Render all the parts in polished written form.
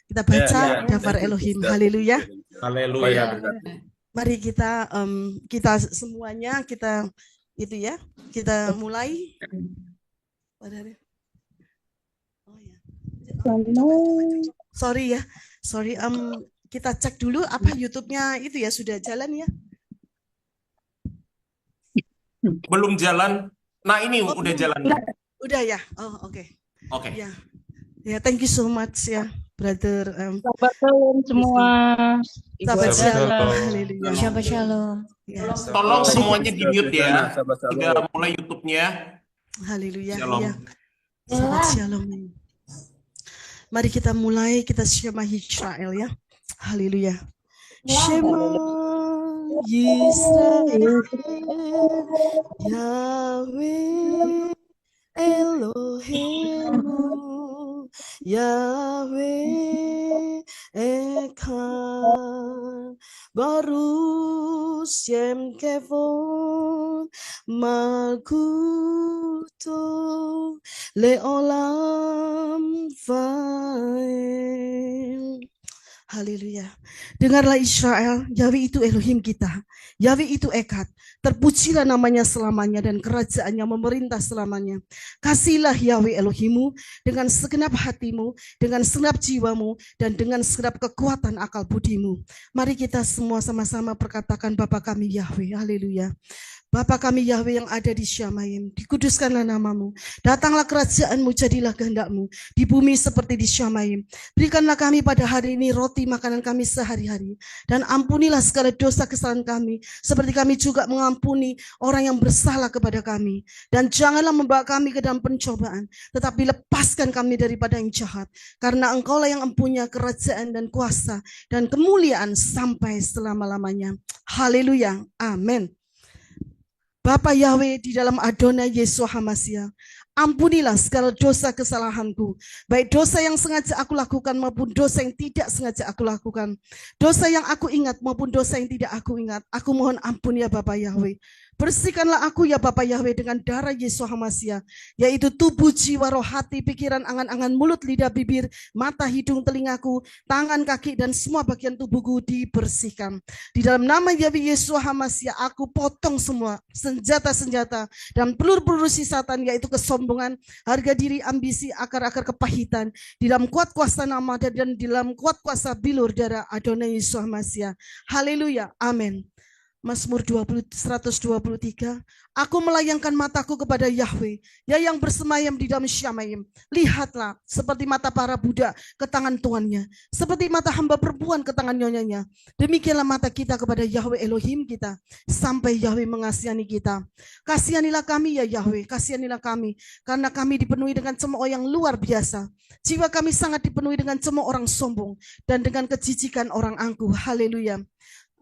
Kita baca Ya, daftar Elohim. Haleluya. haleluya. Mari kita semuanya kita itu ya. Kita mulai. Oh ya. Sorry ya. Sorry kita cek dulu apa YouTube-nya itu ya sudah jalan ya. Belum jalan. Nah, ini udah jalan. Udah ya. Oh, oke. Oke. Ya. Ya, thank you so much ya, brother. Shabbat shalom semua. Shabbat shalom. Haleluya. Shabbat shalom. Ya. Tolong semuanya di mute ya. Sudah mulai YouTube-nya. Haleluya. Shalom. Ya. Shabbat shalom. Mari kita mulai, kita Shema Israel ya. Haleluya. Shema Yisrael, Yahweh Elohim, Yahweh Echad, Baruch Shem Kevon, Malkuto Leolam Vaed. Haleluya. Dengarlah Israel, Yahweh itu Elohim kita. Yahweh itu Echad. Terpujilah namanya selamanya dan kerajaannya memerintah selamanya. Kasihlah Yahweh Elohimu dengan segenap hatimu, dengan segenap jiwamu, dan dengan segenap kekuatan akal budimu. Mari kita semua sama-sama perkatakan Bapa kami Yahweh. Haleluya. Bapa kami Yahweh yang ada di Syamayim, dikuduskanlah namamu, datanglah kerajaanmu, jadilah kehendakmu, di bumi seperti di Syamayim. Berikanlah kami pada hari ini roti makanan kami sehari-hari, dan ampunilah segala dosa kesalahan kami, seperti kami juga mengampuni orang yang bersalah kepada kami. Dan janganlah membawa kami ke dalam pencobaan, tetapi lepaskan kami daripada yang jahat, karena Engkaulah yang mempunyai kerajaan dan kuasa dan kemuliaan sampai selama-lamanya. Haleluya, amin. Bapa Yahweh di dalam Adonai Yeshua HaMashiach, ampunilah segala dosa kesalahanku, baik dosa yang sengaja aku lakukan maupun dosa yang tidak sengaja aku lakukan, dosa yang aku ingat maupun dosa yang tidak aku ingat. Aku mohon ampun ya Bapa Yahweh. Bersihkanlah aku ya Bapa Yahweh dengan darah Yeshua HaMashiach, yaitu tubuh, jiwa, roh, hati, pikiran, angan-angan, mulut, lidah, bibir, mata, hidung, telingaku, tangan, kaki, dan semua bagian tubuhku dibersihkan. Di dalam nama Yahweh Yeshua HaMashiach, aku potong semua senjata-senjata dan peluru-peluru sisatan, yaitu kesombongan, harga diri, ambisi, akar-akar kepahitan, di dalam kuat kuasa nama dan di dalam kuat kuasa bilur darah Adonai Yeshua HaMashiach. Haleluya, amin. Mazmur 123, aku melayangkan mataku kepada Yahweh, ya yang bersemayam di dalam Syamayim. Lihatlah, seperti mata para budak ke tangan tuannya, seperti mata hamba perempuan ke tangan nyonyanya. Demikianlah mata kita kepada Yahweh Elohim kita, sampai Yahweh mengasihani kita. Kasihanilah kami ya Yahweh, kasihanilah kami, karena kami dipenuhi dengan cemooh yang luar biasa. Jiwa kami sangat dipenuhi dengan cemooh orang sombong, dan dengan kejijikan orang angkuh. Haleluya,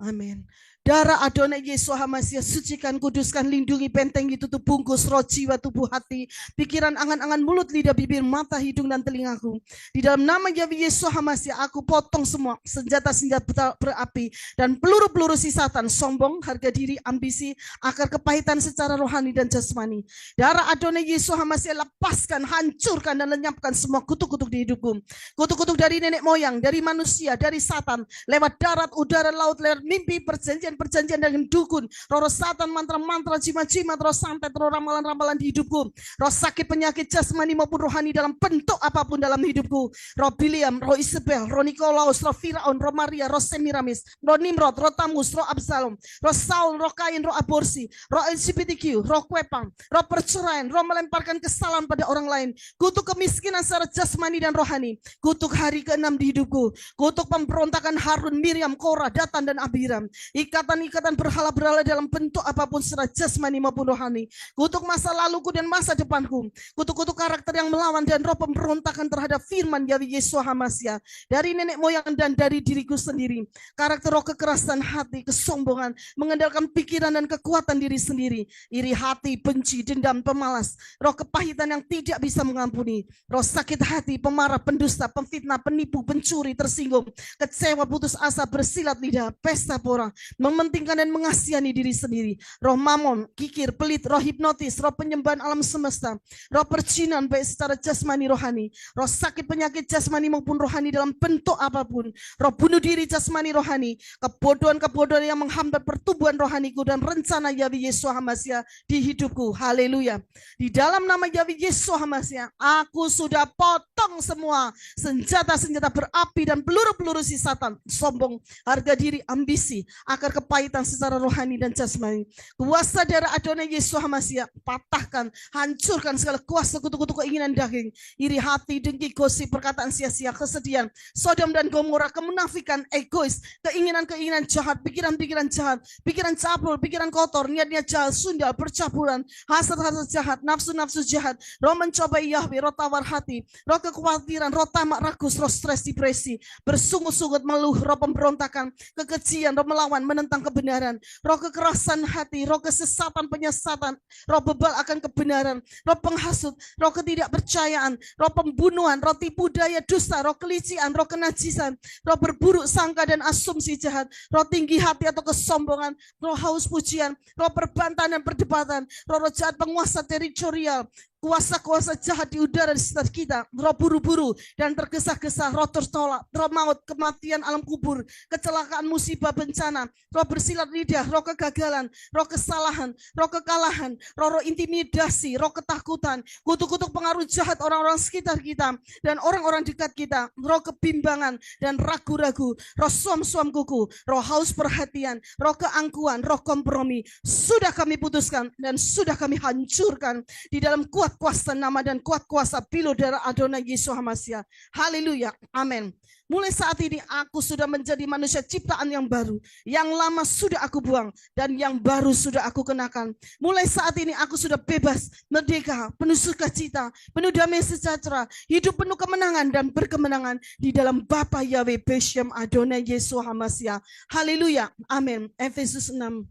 amin. Darah Adonai Yeshua HaMashiach, sucikan, kuduskan, lindungi, bentengi, tutup bungkus roh, jiwa, tubuh, hati, pikiran, angan-angan, mulut, lidah, bibir, mata, hidung, dan telingaku. Di dalam nama Yahweh Yeshua HaMashiach, aku potong semua senjata-senjata berapi dan peluru-peluru sisatan, sombong, harga diri, ambisi, akar kepahitan secara rohani dan jasmani. Darah Adonai Yeshua HaMashiach, lepaskan, hancurkan, dan lenyapkan semua kutuk-kutuk di hidupku. Kutuk-kutuk dari nenek moyang, dari manusia, dari Satan, lewat darat, udara, laut, lewat mimpi, perjanjian dengan dukun, roh Satan, mantra-mantra, jimat-jimat, roh santet, roh ramalan-ramalan di hidupku, roh sakit penyakit jasmani maupun rohani dalam bentuk apapun dalam hidupku, roh Biliam, roh Isabel, roh Nikolaus, roh Firaun, roh Maria, roh Semiramis, roh Nimrod, roh Tamus, roh Absalom, roh Saul, roh Kain, roh aborsi, roh LGBTQ, roh Kwepang, roh perceraian, roh melemparkan kesalahan pada orang lain, kutuk kemiskinan secara jasmani dan rohani, kutuk hari ke-6 di hidupku, kutuk pemberontakan Harun, Miriam, Korah, Datan, dan Abiram, ikatan-ikatan berhala-berhala dalam bentuk apapun secara jasmani maupun rohani, kutuk masa laluku dan masa depanku, kutuk-kutuk karakter yang melawan dan roh pemberontakan terhadap firman Yahweh Yeshua HaMashiach dari nenek moyang dan dari diriku sendiri, karakter roh kekerasan hati, kesombongan, mengandalkan pikiran dan kekuatan diri sendiri, iri hati, benci, dendam, pemalas, roh kepahitan yang tidak bisa mengampuni, roh sakit hati, pemarah, pendusta, pemfitnah, penipu, pencuri, tersinggung, kecewa, putus asa, bersilat lidah, pesta pora, mementingkan dan mengasihani diri sendiri. Roh mamon, kikir, pelit, roh hipnotis, roh penyembahan alam semesta, roh percinan baik secara jasmani rohani, roh sakit penyakit jasmani maupun rohani dalam bentuk apapun, roh bunuh diri jasmani rohani, kebodohan-kebodohan yang menghambat pertumbuhan rohaniku dan rencana Yahweh Yeshua HaMashiach di hidupku. Haleluya. Di dalam nama Yahweh Yeshua HaMashiach, aku sudah potong semua senjata-senjata berapi dan peluru-peluru si Satan, sombong, harga diri, ambisi, akar kepahitan secara rohani dan jasmani. Kuasa darah Adonai Yeshua HaMashiach, patahkan, hancurkan segala kuasa kutu-kutu keinginan daging, iri hati, dengki, gosip, perkataan sia-sia, kesedihan, Sodom dan Gomora, kemunafikan, egois, keinginan-keinginan jahat, pikiran-pikiran jahat, pikiran cabul, pikiran kotor, niat-niat jahat, sundal, percabulan, hasad-hasad jahat, nafsu-nafsu jahat, roh mencobai Yahweh, roh tawar hati, roh kekhawatiran, roh tamak rakus, roh stres, depresi, bersungut-sungut, meluh, roh pemberontakan, kekejian, roh melawan, menentang kebenaran, roh kekerasan hati, roh kesesatan, penyesatan, roh bebal akan kebenaran, roh penghasut, roh ketidakpercayaan, roh pembunuhan, roh tipu daya, dusta, roh kelician, roh kenajisan, roh berburuk sangka dan asumsi jahat, roh tinggi hati atau kesombongan, roh haus pujian, roh perbantahan dan perdebatan, roh jahat penguasa teritorial, kuasa-kuasa jahat di udara di sekitar kita, roh buru-buru dan tergesa-gesa, roh tertolak, roh maut, kematian alam kubur, kecelakaan, musibah, bencana, roh bersilat lidah, roh kegagalan, roh kesalahan, roh kekalahan, roh intimidasi, roh ketakutan, kutuk-kutuk pengaruh jahat orang-orang sekitar kita dan orang-orang dekat kita, roh kebimbangan dan ragu-ragu, roh suam-suam kuku, roh haus perhatian, roh keangkuhan, roh kompromi, sudah kami putuskan dan sudah kami hancurkan di dalam kuat kuasa nama dan kuat kuasa pilu darah Adonai Yeshua HaMashiach. Haleluya. Amin. Mulai saat ini aku sudah menjadi manusia ciptaan yang baru. Yang lama sudah aku buang dan yang baru sudah aku kenakan. Mulai saat ini aku sudah bebas, merdeka, penuh sukacita, penuh damai sejahtera, hidup penuh kemenangan dan berkemenangan di dalam Bapa Yahweh Beshem Adonai Yeshua HaMashiach. Haleluya. Amin. Efesus 6.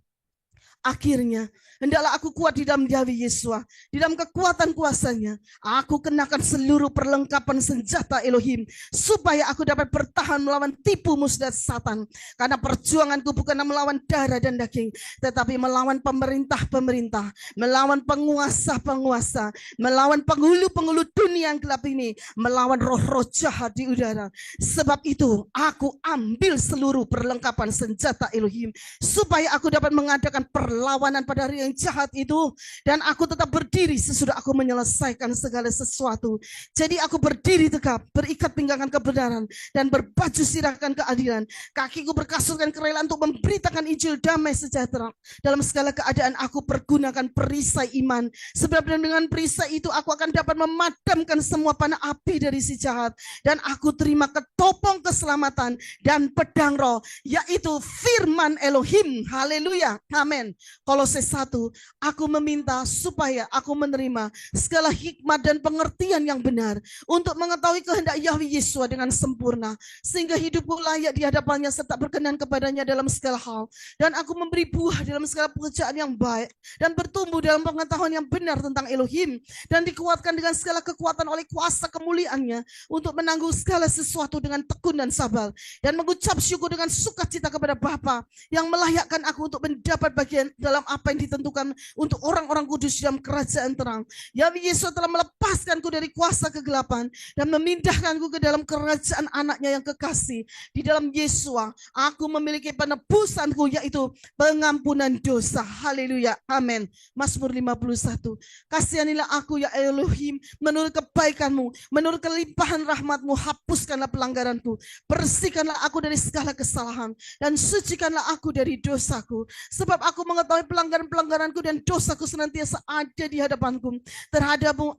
Akhirnya, hendaklah aku kuat di dalam Yahweh Yeshua, di dalam kekuatan kuasanya. Aku kenakan seluruh perlengkapan senjata Elohim, supaya aku dapat bertahan melawan tipu muslihat Satan. Karena perjuanganku bukan melawan darah dan daging, tetapi melawan pemerintah-pemerintah, melawan penguasa-penguasa, melawan penghulu-penghulu dunia yang gelap ini, melawan roh-roh jahat di udara. Sebab itu, aku ambil seluruh perlengkapan senjata Elohim, supaya aku dapat mengadakan perlawanan pada hari yang jahat itu, dan aku tetap berdiri sesudah aku menyelesaikan segala sesuatu. Jadi aku berdiri tegap, berikat pinggangan kebenaran dan berbaju sirahkan keadilan. Kakiku berkasutkan kerelaan untuk memberitakan Injil damai sejahtera. Dalam segala keadaan aku pergunakan perisai iman, sebab dengan perisai itu aku akan dapat memadamkan semua panah api dari si jahat, dan aku terima ketopong keselamatan dan pedang roh, yaitu firman Elohim. Haleluya. Amin. Kolose 1, aku meminta supaya aku menerima segala hikmat dan pengertian yang benar untuk mengetahui kehendak Yahweh Yeshua dengan sempurna, sehingga hidupku layak di hadapannya serta berkenan kepadanya dalam segala hal, dan aku memberi buah dalam segala pekerjaan yang baik dan bertumbuh dalam pengetahuan yang benar tentang Elohim, dan dikuatkan dengan segala kekuatan oleh kuasa kemuliaannya untuk menanggung segala sesuatu dengan tekun dan sabar, dan mengucap syukur dengan sukacita kepada Bapa yang melayakkan aku untuk mendapat bagian dalam apa yang ditentukan untuk orang-orang kudus dalam kerajaan terang. Yahweh Yesus telah melepaskanku dari kuasa kegelapan dan memindahkanku ke dalam kerajaan anaknya yang kekasih. Di dalam Yesua aku memiliki penebusanku, yaitu pengampunan dosa. Haleluya. Amin. Mazmur 51. Kasihanilah aku ya Elohim menurut kebaikanmu, menurut kelimpahan rahmatmu, hapuskanlah pelanggaranku, bersihkanlah aku dari segala kesalahan, dan sucikanlah aku dari dosaku. Sebab aku mengetahui pelanggaran-pelanggaranku dan dosaku senantiasa ada di hadapanku.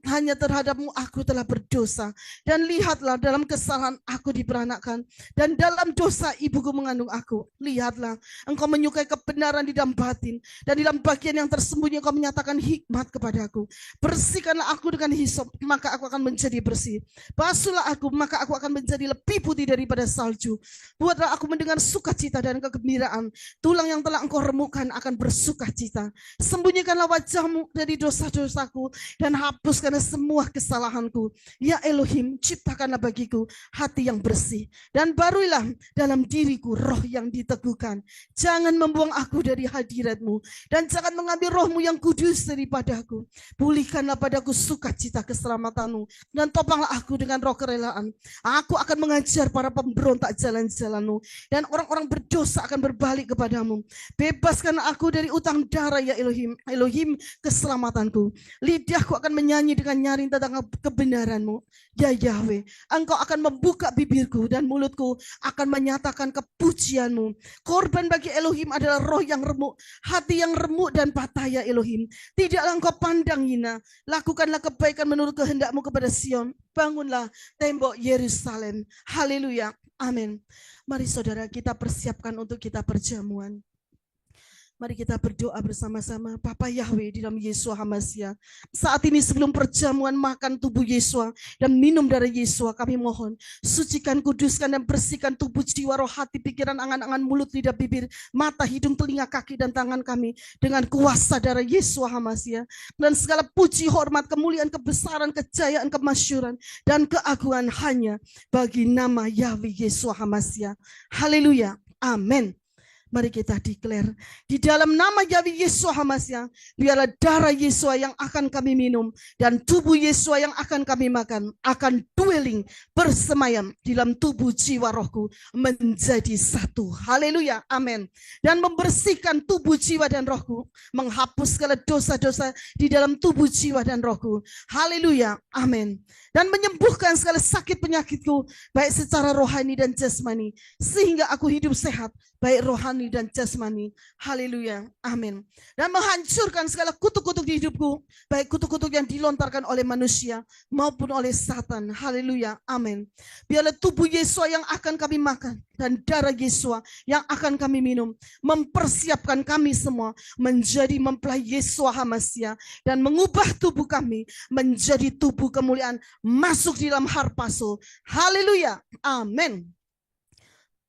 Hanya terhadapmu aku telah berdosa. Dan lihatlah, dalam kesalahan aku diperanakkan, dan dalam dosa ibuku mengandung aku. Lihatlah, engkau menyukai kebenaran di dalam batin, dan di dalam bagian yang tersembunyi engkau menyatakan hikmat kepadaku. Bersihkanlah aku dengan hisop, maka aku akan menjadi bersih. Basuhlah aku, maka aku akan menjadi lebih putih daripada salju. Buatlah aku mendengar sukacita dan kegembiraan. Tulang yang telah engkau remukkan akan bersuka cita. Sembunyikanlah wajahmu dari dosa-dosaku dan hapuskanlah semua kesalahanku. Ya Elohim, ciptakanlah bagiku hati yang bersih dan barulah dalam diriku roh yang diteguhkan. Jangan membuang aku dari hadirat-Mu dan jangan mengambil roh-Mu yang kudus daripadaku. Pulihkanlah padaku sukacita keselamatan-Mu dan topanglah aku dengan roh kerelaan. Aku akan mengajar para pemberontak jalan-jalan-Mu dan orang-orang berdosa akan berbalik kepadamu. Bebaskan aku dari utang darah ya Elohim. Elohim keselamatanku. Lidahku akan menyanyi dengan nyaring tentang kebenaran-Mu. Ya Yahweh, Engkau akan membuka bibirku dan mulutku akan menyatakan kepujian-Mu. Korban bagi Elohim adalah roh yang remuk, hati yang remuk dan patah ya Elohim. Tidaklah Engkau pandang hina. Lakukanlah kebaikan menurut kehendak-Mu kepada Sion. Bangunlah tembok Yerusalem. Haleluya. Amin. Mari saudara kita persiapkan untuk kita perjamuan. Mari kita berdoa bersama-sama. Bapa Yahweh di dalam Yesua HaMasiah. Saat ini sebelum perjamuan makan tubuh Yesua dan minum darah Yesua, kami mohon sucikan, kuduskan dan bersihkan tubuh, jiwa, roh, hati, pikiran, angan-angan, mulut, lidah, bibir, mata, hidung, telinga, kaki dan tangan kami dengan kuasa darah Yesua HaMasiah. Dan segala puji, hormat, kemuliaan, kebesaran, kejayaan, kemasyuran dan keagungan hanya bagi nama Yahweh Yesua HaMasiah. Haleluya. Amin. Mari kita declare di dalam nama Yahweh Yesua HaMasiah, biarlah darah Yesua yang akan kami minum dan tubuh Yesua yang akan kami makan akan dwelling, bersemayam di dalam tubuh, jiwa, rohku menjadi satu. Haleluya, amin. Dan membersihkan tubuh, jiwa dan rohku, menghapus segala dosa-dosa di dalam tubuh, jiwa dan rohku. Haleluya, amin. Dan menyembuhkan segala sakit penyakitku baik secara rohani dan jasmani, sehingga aku hidup sehat baik rohani dan jasmani. Haleluya, amin. Dan menghancurkan segala kutuk-kutuk di hidupku, baik kutuk-kutuk yang dilontarkan oleh manusia maupun oleh Satan. Haleluya, amin. Biarlah tubuh Yesua yang akan kami makan dan darah Yesua yang akan kami minum mempersiapkan kami semua menjadi mempelai Yesua HaMasiah dan mengubah tubuh kami menjadi tubuh kemuliaan masuk di dalam harpaso. Haleluya, amin.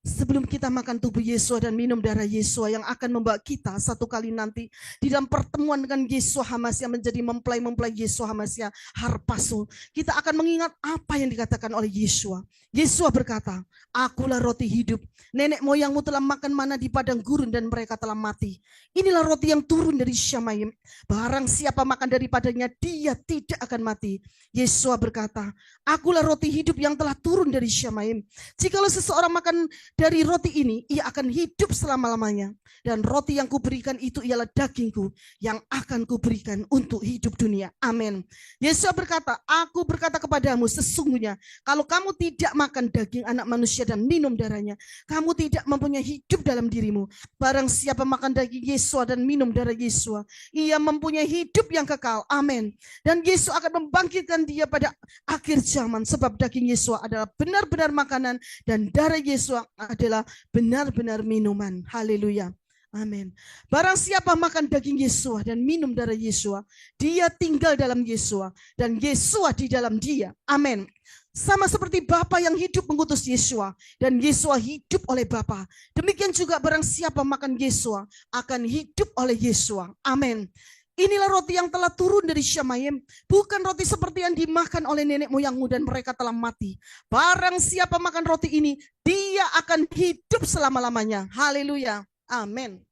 Sebelum kita makan tubuh Yesua dan minum darah Yesua yang akan membawa kita satu kali nanti di dalam pertemuan dengan Yesua HaMasiah menjadi mempelai-mempelai Yesua HaMasiah harpaso, kita akan mengingat apa yang dikatakan oleh Yesua. Yesua berkata, akulah roti hidup. Nenek moyangmu telah makan mana di padang gurun dan mereka telah mati. Inilah roti yang turun dari Syamayim. Barang siapa makan daripadanya, dia tidak akan mati. Yesua berkata, akulah roti hidup yang telah turun dari Syamayim. Jikalau seseorang makan dari roti ini, ia akan hidup selama-lamanya. Dan roti yang kuberikan itu ialah dagingku yang akan kuberikan untuk hidup dunia. Amin. Yesus berkata, aku berkata kepadamu, sesungguhnya kalau kamu tidak makan daging anak manusia dan minum darahnya, kamu tidak mempunyai hidup dalam dirimu. Barang siapa makan daging Yesus dan minum darah Yesus, ia mempunyai hidup yang kekal. Amin. Dan Yesus akan membangkitkan dia pada akhir zaman, sebab daging Yesus adalah benar-benar makanan dan darah Yesus adalah benar-benar minuman. Haleluya. Amin. Barang siapa makan daging Yesus dan minum darah Yesus, dia tinggal dalam Yesus dan Yesus di dalam dia. Amin. Sama seperti Bapa yang hidup mengutus Yesus dan Yesus hidup oleh Bapa, demikian juga barang siapa makan Yesus akan hidup oleh Yesus. Amin. Inilah roti yang telah turun dari Syamayim, bukan roti seperti yang dimakan oleh nenek moyangmu dan mereka telah mati. Barang siapa makan roti ini, dia akan hidup selama-lamanya. Haleluya. Amin.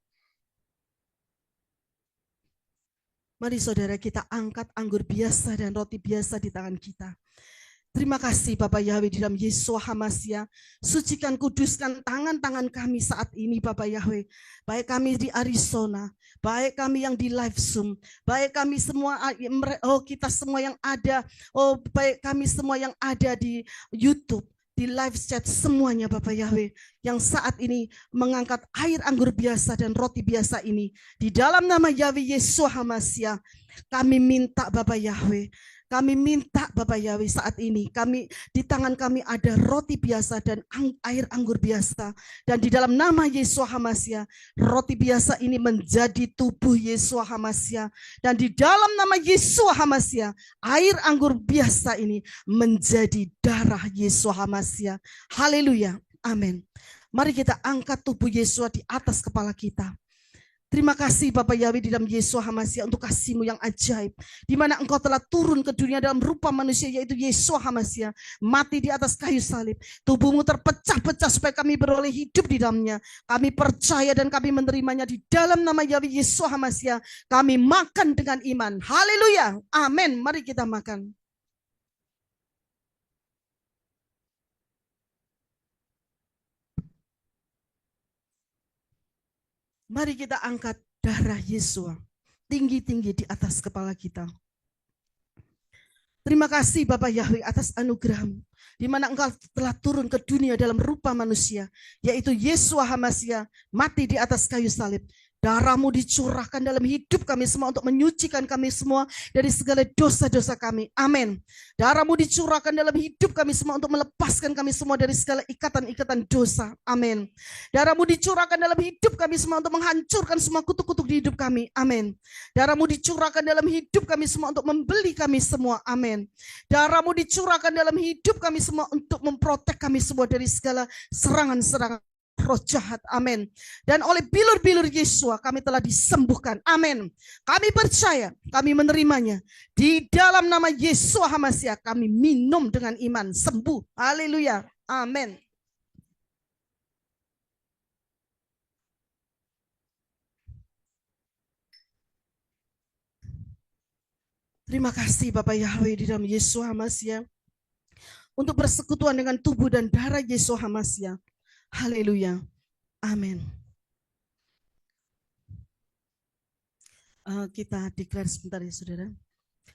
Mari saudara kita angkat anggur biasa dan roti biasa di tangan kita. Terima kasih Bapak Yahweh di dalam Yesua HaMasiah. Sucikan, kuduskan tangan-tangan kami saat ini Bapak Yahweh. Baik kami di Arizona, baik kami yang di live Zoom, baik kami semua, kita semua yang ada, baik kami semua yang ada di YouTube, di live chat, semuanya Bapak Yahweh yang saat ini mengangkat air anggur biasa dan roti biasa ini di dalam nama Yahweh Yesua HaMasiah. Kami minta Bapak Yahweh, kami minta Bapak Yahweh saat ini kami di tangan kami ada roti biasa dan air anggur biasa, dan di dalam nama Yesua HaMasiah roti biasa ini menjadi tubuh Yesua HaMasiah, dan di dalam nama Yesua HaMasiah air anggur biasa ini menjadi darah Yesua HaMasiah. Haleluya. Amin. Mari kita angkat tubuh Yesua di atas kepala kita. Terima kasih Bapak Yahweh di dalam Yesua HaMasiah untuk kasih-Mu yang ajaib. Di mana Engkau telah turun ke dunia dalam rupa manusia, yaitu Yesua HaMasiah. Mati di atas kayu salib. Tubuh-Mu terpecah-pecah supaya kami beroleh hidup di dalamnya. Kami percaya dan kami menerimanya di dalam nama Yahweh Yesua HaMasiah. Kami makan dengan iman. Haleluya. Amin. Mari kita makan. Mari kita angkat darah Yesua tinggi-tinggi di atas kepala kita. Terima kasih Bapak Yahweh atas anugerah-Mu, di mana Engkau telah turun ke dunia dalam rupa manusia, yaitu Yesua HaMasiah, mati di atas kayu salib. Darah-Mu dicurahkan dalam hidup kami semua untuk menyucikan kami semua dari segala dosa-dosa kami. Amin. Darah-Mu dicurahkan dalam hidup kami semua untuk melepaskan kami semua dari segala ikatan-ikatan dosa. Amin. Darah-Mu dicurahkan dalam hidup kami semua untuk menghancurkan semua kutuk-kutuk di hidup kami. Amin. Darah-Mu dicurahkan dalam hidup kami semua untuk membeli kami semua. Amin. Darah-Mu dicurahkan dalam hidup kami semua untuk memprotek kami semua dari segala serangan-serangan roh jahat. Amin. Dan oleh bilur-bilur Yesua kami telah disembuhkan. Amin. Kami percaya, kami menerimanya. Di dalam nama Yesua HaMasiah kami minum dengan iman, sembuh. Haleluya. Amin. Terima kasih Bapak Yahweh di dalam Yesua HaMasiah untuk bersekutuan dengan tubuh dan darah Yesua HaMasiah. Haleluya. Amin. Kita declare sebentar ya saudara.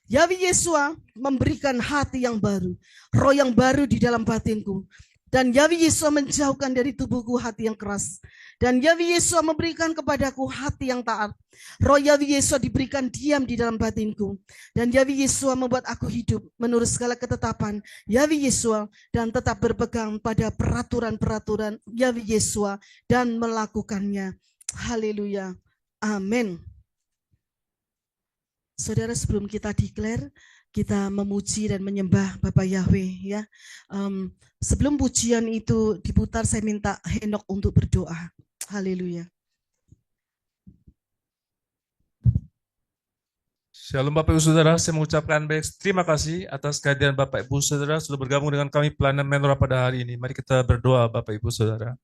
Yahweh Yesua memberikan hati yang baru, roh yang baru di dalam batinku. Dan Yahweh Yesua menjauhkan dari tubuhku hati yang keras. Dan Yahweh Yesua memberikan kepadaku hati yang taat. Roh Yahweh Yesua diberikan diam di dalam batinku. Dan Yahweh Yesua membuat aku hidup menurut segala ketetapan Yahweh Yesua dan tetap berpegang pada peraturan-peraturan Yahweh Yesua dan melakukannya. Haleluya. Amin. Saudara, sebelum kita declare, kita memuji dan menyembah Bapak Yahweh ya. Sebelum pujian itu diputar, saya minta Henok untuk berdoa. Haleluya. Shalom Bapak Ibu Saudara, saya mengucapkan terima kasih atas kehadiran Bapak Ibu Saudara sudah bergabung dengan kami pelayanan Menorah pada hari ini. Mari kita berdoa Bapak Ibu Saudara.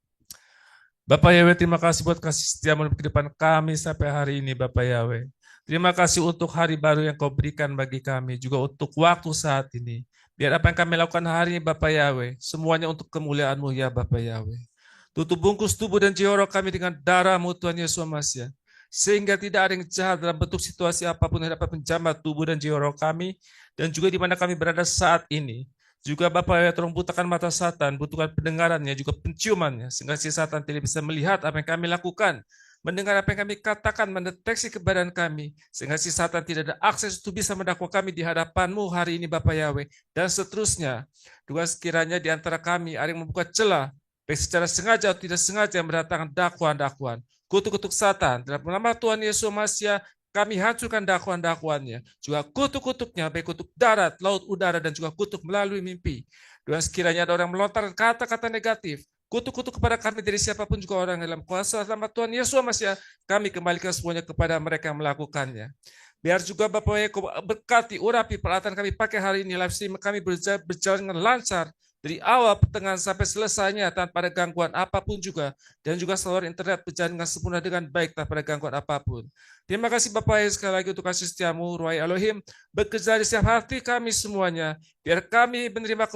Bapak Yahweh, terima kasih buat kasih setiamu di kehidupan kami sampai hari ini Bapak Yahweh. Terima kasih untuk hari baru yang Kau berikan bagi kami, juga untuk waktu saat ini. Biar apa yang kami lakukan hari ini Bapak Yahweh, semuanya untuk kemuliaan-Mu ya Bapak Yahweh. Tutup bungkus tubuh dan jiwa roh kami dengan darah-Mu Tuhan Yesus HaMasiah. Sehingga tidak ada yang jahat dalam bentuk situasi apapun yang dapat menjamah tubuh dan jiwa roh kami, dan juga di mana kami berada saat ini. Juga Bapak Yahweh, tolong bukakan mata Satan, butuhkan pendengarannya, juga penciumannya, sehingga si Satan tidak bisa melihat apa yang kami lakukan, mendengar apa yang kami katakan, mendeteksi kebenaran kami, sehingga si Satan tidak ada akses untuk bisa mendakwa kami di hadapan-Mu hari ini Bapak Yahweh, dan seterusnya. Juga sekiranya di antara kami ada yang membuka celah, baik secara sengaja atau tidak sengaja mendatangkan dakwaan-dakwaan, kutuk-kutuk Satan, dalam nama Tuhan Yesus HaMasiah, kami hancurkan dakwaan-dakwaannya, juga kutuk-kutuknya, baik kutuk darat, laut, udara, dan juga kutuk melalui mimpi. Dan sekiranya ada orang melontarkan kata-kata negatif, kutuk-kutuk kepada kami dari siapapun juga orang dalam kuasa nama Tuhan Yesus HaMasiah, kami kembalikan semuanya kepada mereka yang melakukannya. Biar juga Bapak Yesus berkati, urapi peralatan kami pakai hari ini, live stream kami berjalan dengan lancar, dari awal, pertengahan, sampai selesainya tanpa ada gangguan apapun juga. Dan juga saluran internet berjalan dengan sempurna dengan baik tanpa ada gangguan apapun. Terima kasih Bapak Yesus sekali lagi untuk kasih setiamu, Ruai Elohim, bekerja di setiap hati kami semuanya. Biar kami menerima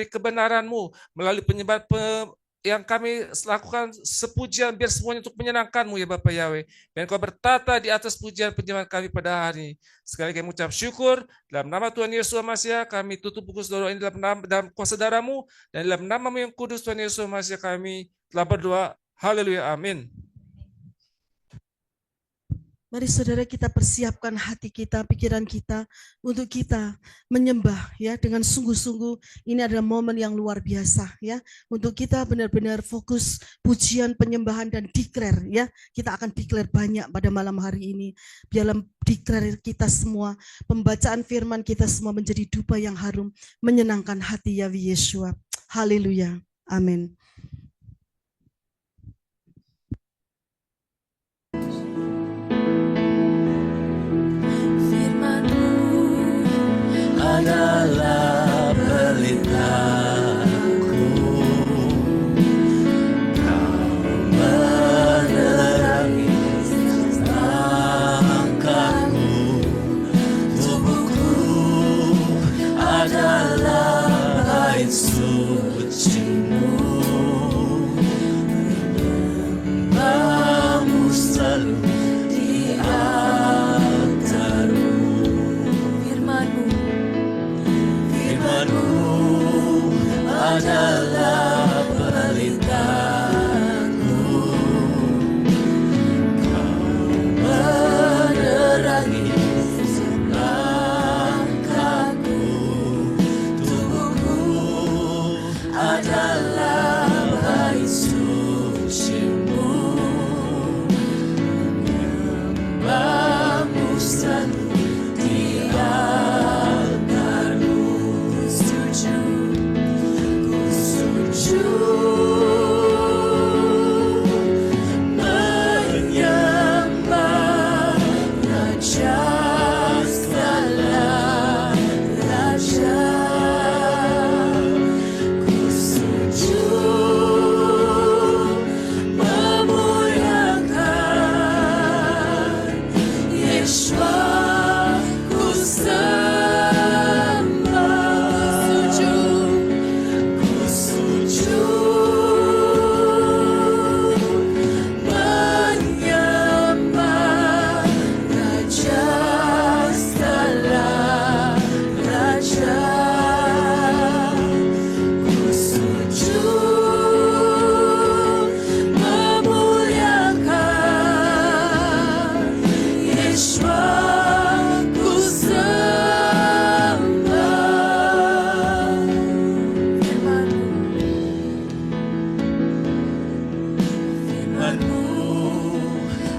kebenaran-Mu melalui penyembah yang kami lakukan sepujian, biar semuanya untuk menyenangkan-Mu ya Bapak Yahweh. Dan Kau bertata di atas pujian penyembahan kami pada hari ini. Sekali lagi kami mengucap syukur, dalam nama Tuhan Yesus HaMasiah, kami tutup buku doa ini dalam kuasa darah-Mu, dan dalam nama-Mu yang kudus Tuhan Yesus HaMasiah kami telah berdoa. Haleluya, amin. Mari saudara, kita persiapkan hati kita, pikiran kita untuk kita menyembah ya dengan sungguh-sungguh. Ini adalah momen yang luar biasa ya, untuk kita benar-benar fokus pujian, penyembahan dan declare ya. Kita akan declare banyak pada malam hari ini. Biarlah declare kita semua, pembacaan firman kita semua menjadi dupa yang harum, menyenangkan hati Yahweh Yeshua. Haleluya. Amin.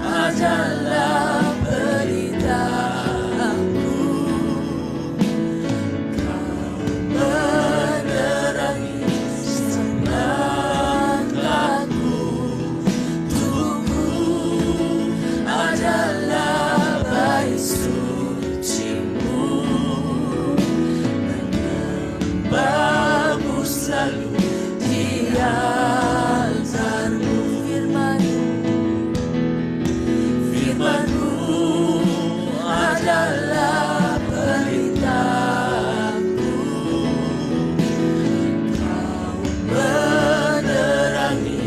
adalah pelitaku, Kau menerangi langkahku, tubuhku adalah bait suci-Mu, menyembahmu selalu di altar-Mu. Firman-Mu adalah pelitaku, Kau menerangi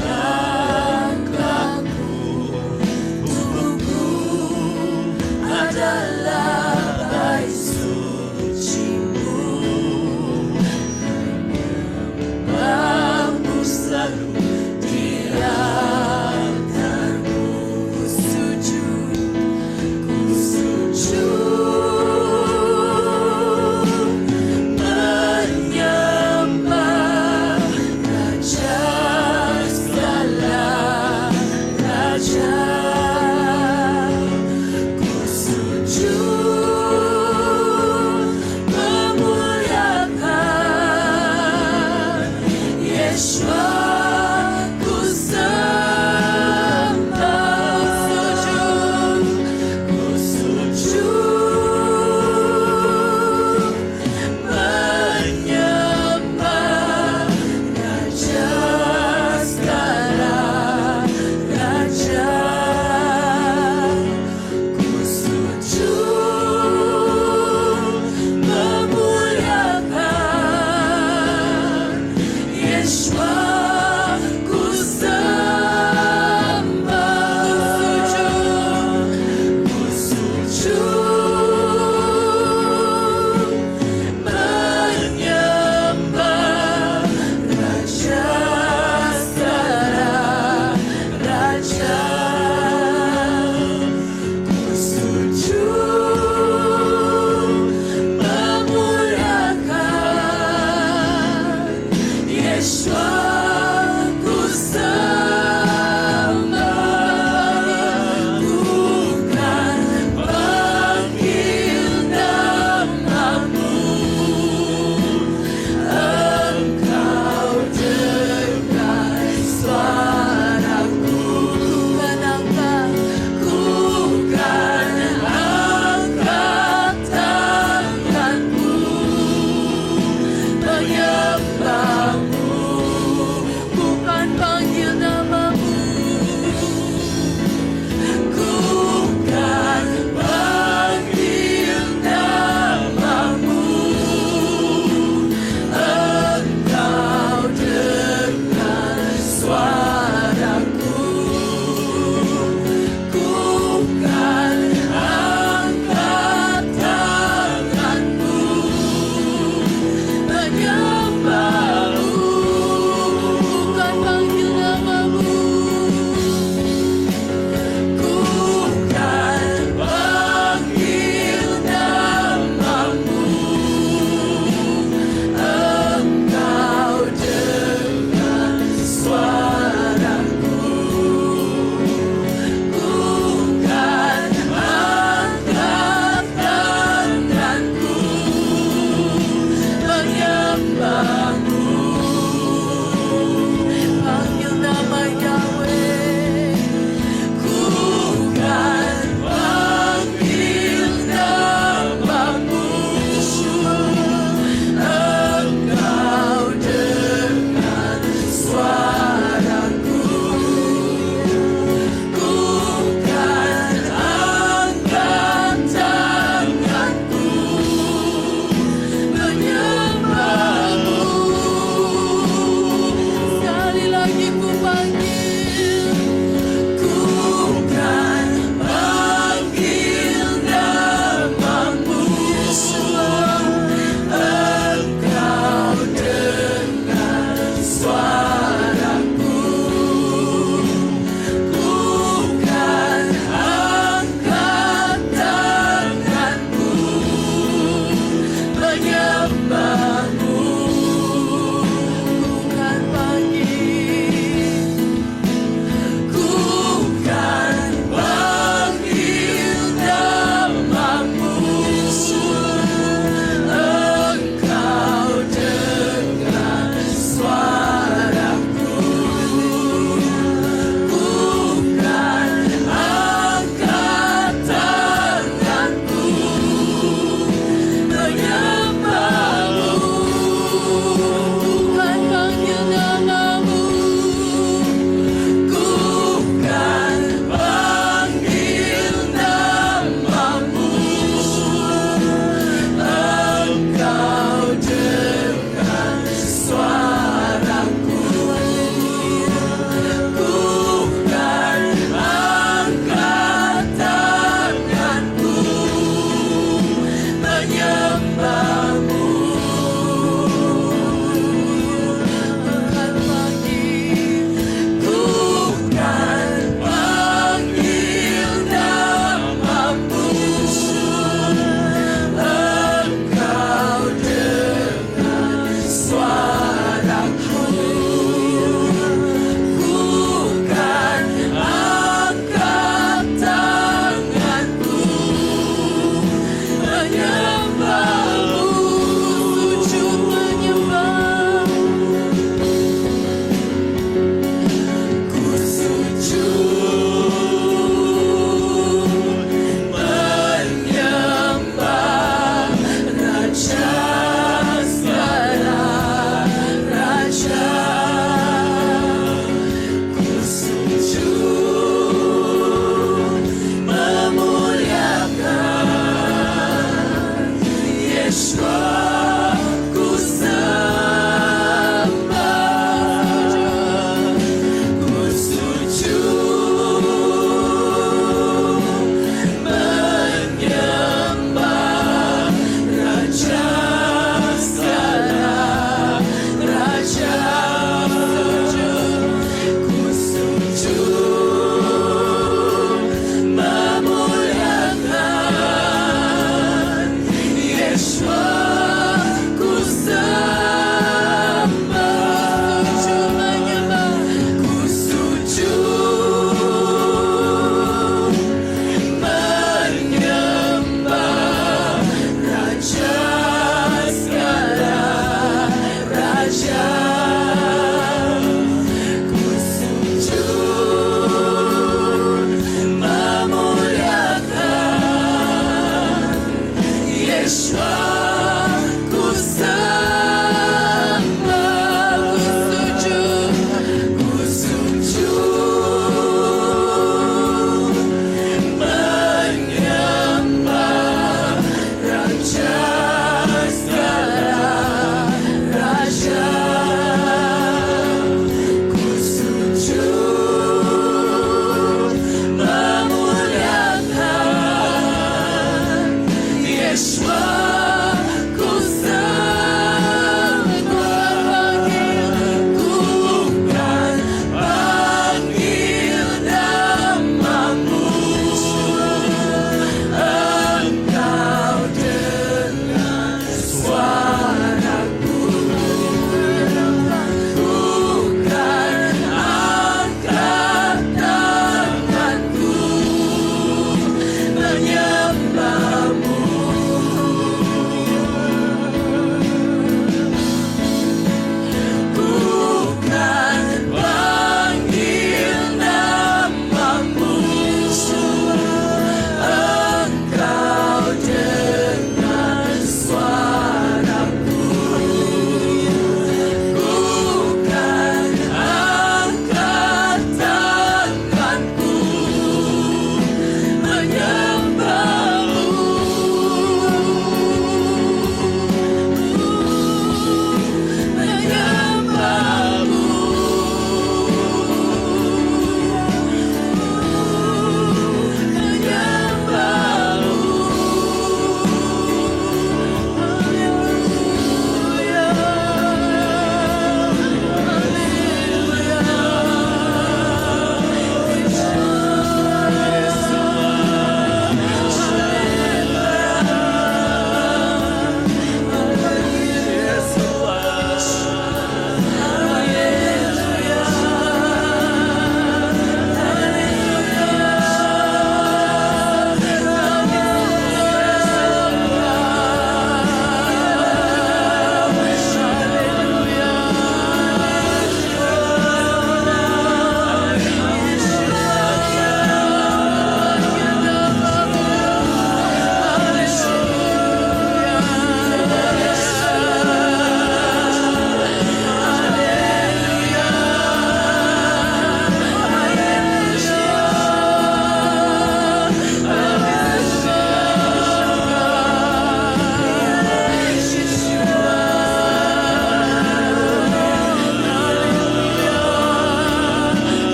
langkahku, tubuhku adalah bait suci-Mu, menyembahmu selalu di altar-Mu. Ku sujud menyembah Raja segala raja. Ku sujud memuliakan Yeshua. Ku sujud menyembah Raja segala raja. Ku sujud memuliakan Yeshua. Ku sujud menyembah Raja segala raja. Ku sujud memuliakan Yeshua. Ku sembah, bukan panggil nama-Mu. Engkau dengar suaraku, ku kan angkat tanganku menyembah-Mu.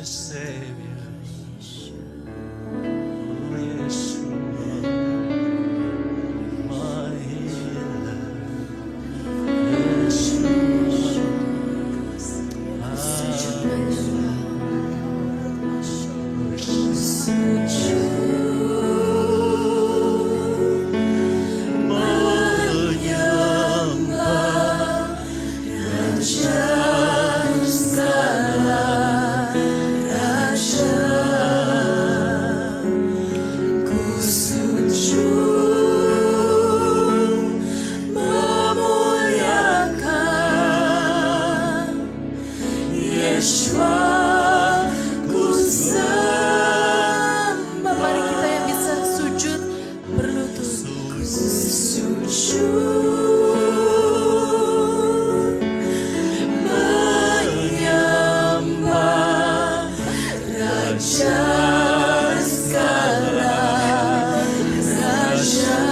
Savior. Oh, Yeshua, my healer. Yeshua, Mari kita yang bisa sujud berlutut. Sujud menyembah Raja segala raja.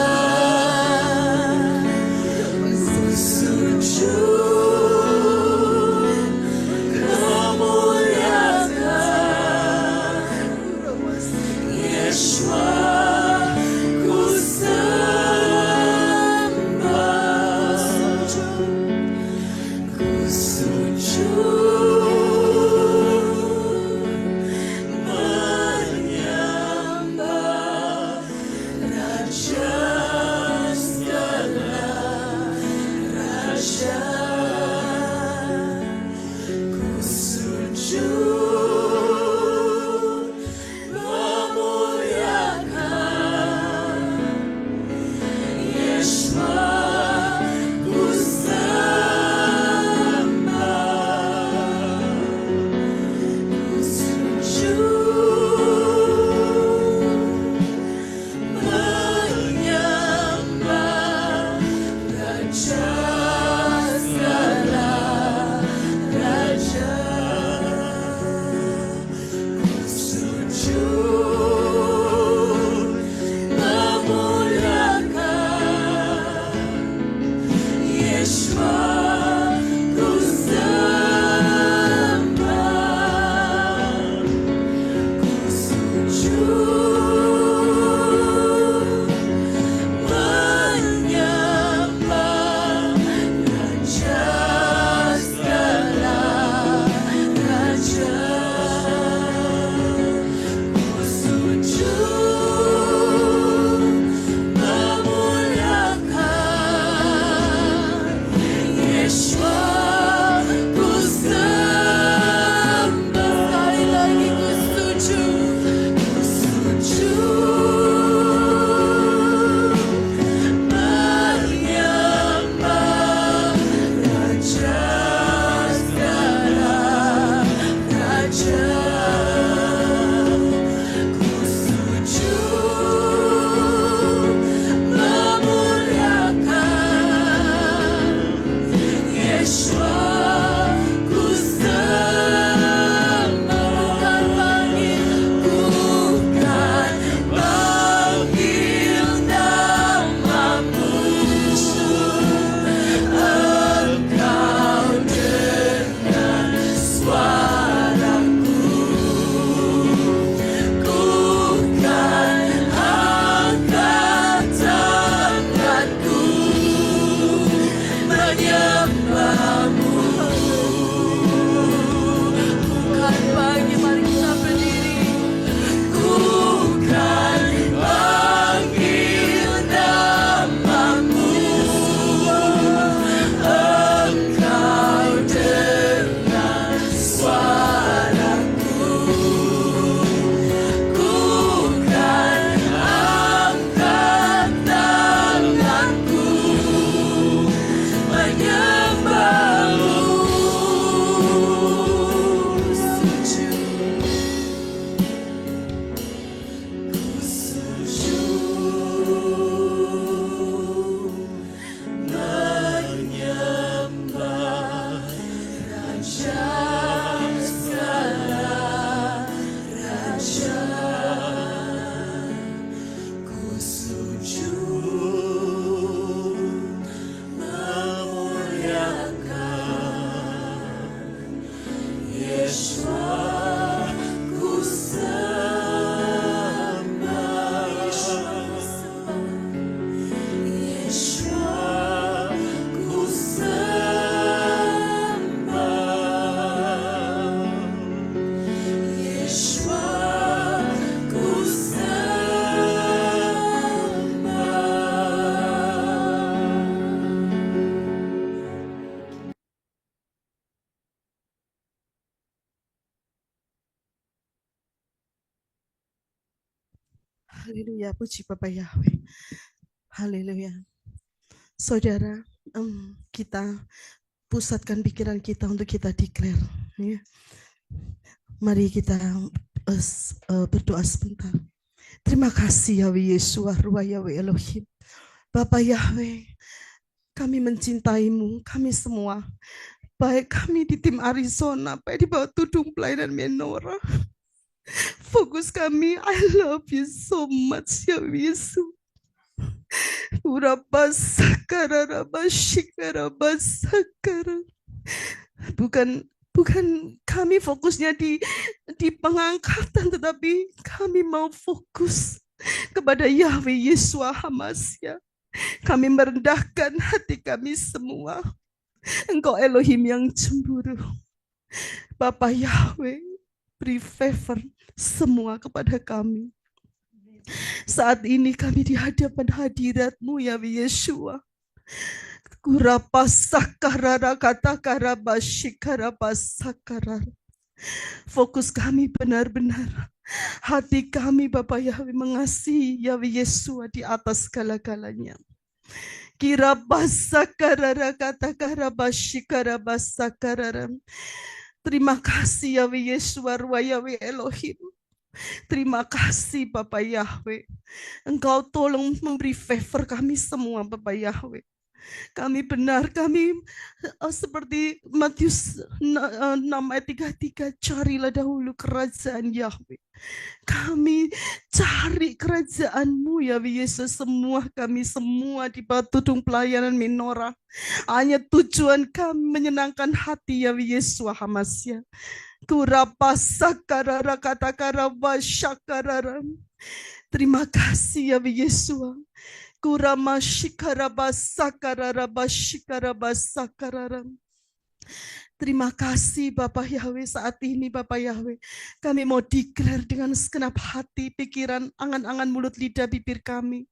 Sujud memuliakan Yeshua. Ku sembah, ku sujud menyembah Raja segala raja. Ku sujud memuliakan Yeshua. Ku sembah, ku sujud menyembah Raja segala raja. Ku sujud memuliakan Yeshua. Ku sembah, ku sujud menyembah Raja segala raja. Ku sujud memuliakan Yeshua. Ku sembah, sekali lagi ku sujud menyembah Raja segala raja. Ku sujud memuliakan Yeshua. Ku sembah, bukan panggil namamu. Engkau dengar suaraku. Ku kan angkat tanganku menyembahmu. Bukan pagi, mari kita berdiri. Ku kan panggil namamu. Engkau dengar suaraku. Ku kan angkat tanganku menyembahmu. Sujud, ku sujud menyembah Raja segala raja. Ku sujud memuliakan Yeshua. Haleluya, puji Bapak Yahweh. Haleluya. Saudara, kita pusatkan pikiran kita untuk kita declare. Ya. Mari kita berdoa sebentar. Terima kasih Yahweh Yeshua, Ruah Yahweh Elohim. Bapak Yahweh, kami mencintaimu, kami semua. Baik kami di tim Arizona, baik di bawah tudung pelayanan Menorah. Fokus kami, I love you so much, Yahweh Yesus. Bukan kami fokusnya di pengangkatan, tetapi kami mau fokus kepada Yahweh Yeshua Hamasya. Kami merendahkan hati kami semua. Engkau Elohim yang cemburu. Bapak Yahweh, beri favor semua kepada kami. Saat ini kami di hadapan hadirat-Mu Yahweh Yeshua. Kurapasakarara katakarabashikarabasakarar. Fokus kami benar-benar. Hati kami Bapak Yahweh mengasihi Yahweh Yeshua di atas segala-galanya. Kirabasakarara katakarabashikarabasakarar. Terima kasih Yahweh Yeshua, Ruah Yahweh Elohim. Terima kasih Bapak Yahweh. Engkau tolong memberi favor kami semua Bapak Yahweh. Kami seperti Matius 6 ayat 33, carilah dahulu kerajaan Yahweh. Kami cari kerajaan-Mu Yahweh Yesus, kami semua di bawah tudung pelayanan Menorah. Hanya tujuan kami menyenangkan hati Yahweh Yesus Hamasya. Kurapasakarara katakarabasyakarara. Terima kasih Yahweh Yesus. Kuramashikarabasakarabashikarabasakarar. Terima kasih Bapak Yahweh, saat ini Bapak Yahweh. Kami mau declare dengan segenap hati, pikiran, angan-angan mulut, lidah, bibir kami.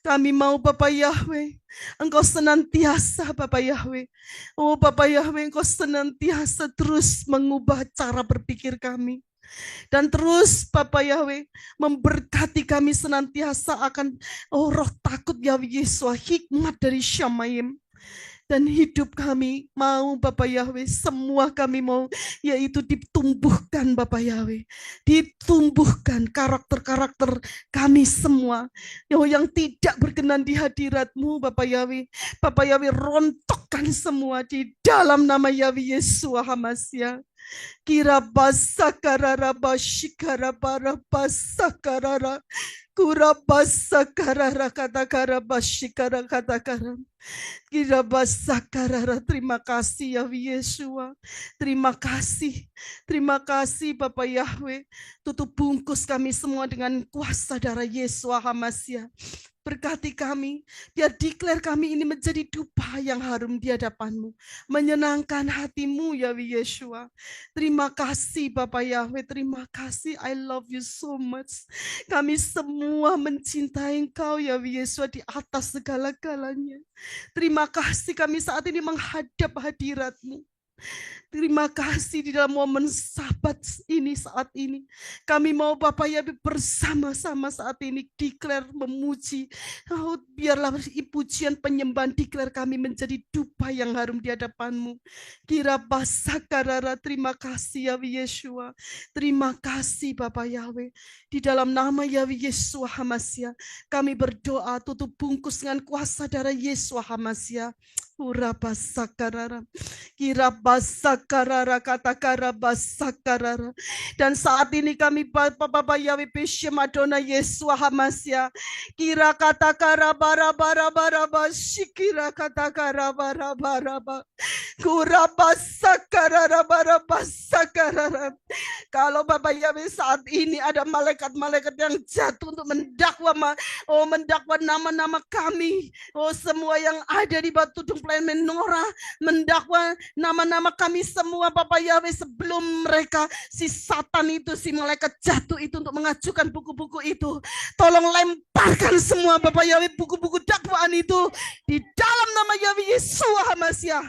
Kami mau Bapak Yahweh, Engkau senantiasa Bapak Yahweh. Oh Bapak Yahweh, Engkau senantiasa terus mengubah cara berpikir kami. Dan terus Bapak Yahweh memberkati kami senantiasa akan roh takut Yahweh Yesus, hikmat dari Syamayim. Dan hidup kami mau Bapak Yahweh, semua kami mau, yaitu ditumbuhkan Bapak Yahweh. Ditumbuhkan karakter-karakter kami semua yang tidak berkenan di hadirat-Mu Bapak Yahweh. Bapak Yahweh, rontokkan semua di dalam nama Yahweh Yesus Hamasya. Kirabasakarara bashikarabara basakarara. Kurabasakarara katakara bashikara katakara. Kirabasakarara. Terima kasih Yahweh Yeshua. Terima kasih Bapak Yahweh. Tutup bungkus kami semua dengan kuasa darah Yesus Hamasya. Berkati kami, biar declare kami ini menjadi dupa yang harum di hadapan-Mu, menyenangkan hati-Mu Yahweh Yeshua. Terima kasih Bapak Yahweh, terima kasih, I love you so much. Kami semua mencintai Engkau Yahweh Yeshua di atas segala-galanya. Terima kasih kami saat ini menghadap hadirat-Mu. Terima kasih di dalam momen Sabat ini saat ini. Kami mau Bapak Yahweh bersama-sama saat ini declare memuji. Oh, biarlah pujian penyembahan declare kami menjadi dupa yang harum di hadapan-Mu. Kirabasakarara. Terima kasih Yahweh Yeshua. Terima kasih Bapak Yahweh. Di dalam nama Yahweh Yeshua Hamasya, kami berdoa tutup bungkus dengan kuasa darah Yeshua Hamasya. Urabasakarara. Kirabasakarara katakarabasakarara. Dan saat ini kami Bapak Yahweh Beshe Madonna Yeshua Hamasya. Kira katakarabarabarabaraba. Shikira katakarabarabarabaraba. Kurabasakararabarabarabasakarara. Kalau Bapak Yahweh saat ini ada malaikat-malaikat yang jatuh untuk mendakwa nama-nama kami. Oh, semua yang ada di batu tudung pelayanan Menorah mendakwa nama-nama kami semua Bapak Yahweh, sebelum mereka si Satan itu, si malaikat jatuh itu untuk mengajukan buku-buku itu. Tolong lemparkan semua Bapak Yahweh buku-buku dakwaan itu di dalam nama Yahweh Yeshua Hamasya.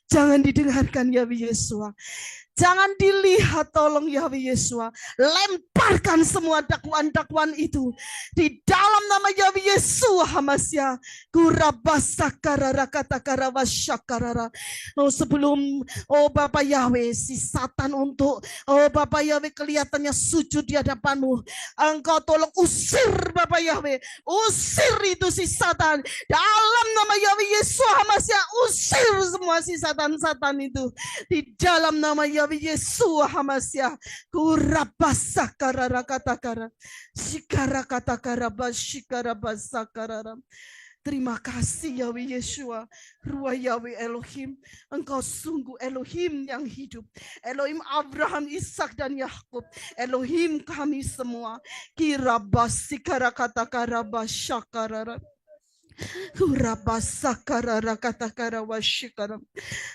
Jangan didengarkan Yahweh Yeshua. Jangan dilihat, tolong Yahweh Yesua. Lemparkan semua dakwaan-dakwaan itu di dalam nama Yahweh Yesua Hamasya. Kurabasakarara katakarabasyakarara. Oh, sebelum Bapak Yahweh, si Satan untuk Bapak Yahweh kelihatannya sujud di hadapanmu, Engkau tolong usir Bapak Yahweh, usir itu si Satan dalam nama Yahweh Yesua Hamasya. Usir semua si Satan-Satan itu di dalam nama Yahweh Yesua Hamasya. Kurabasakarara katakara shikara katakara bashikara basakarara. Terima kasih Yahweh Yeshua, Ruah Yahweh Elohim. Engkau sungguh Elohim yang hidup. Elohim Abraham, Ishak dan Yakub. Elohim kami semua. Kirabasikara katakara basyakarara. Kurabasakarara katakara washikara.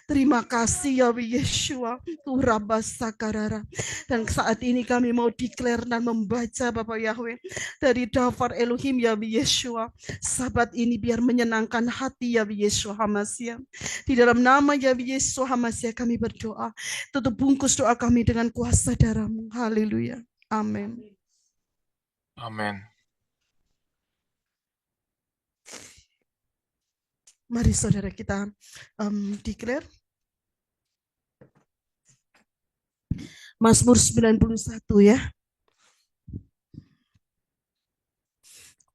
Terima kasih Yahweh Yeshua. Kurabasakarara. Dan saat ini kami mau declare dan membaca Bapak Yahweh dari Daftar Elohim Yahweh Yeshua. Sabat ini biar menyenangkan hati Yahweh Yeshua Hamasya. Di dalam nama Yahweh Yeshua Hamasya kami berdoa. Tutup bungkus doa kami dengan kuasa darah-Mu. Haleluya. Amin. Amin. Mari saudara kita declare. Mazmur 91 ya.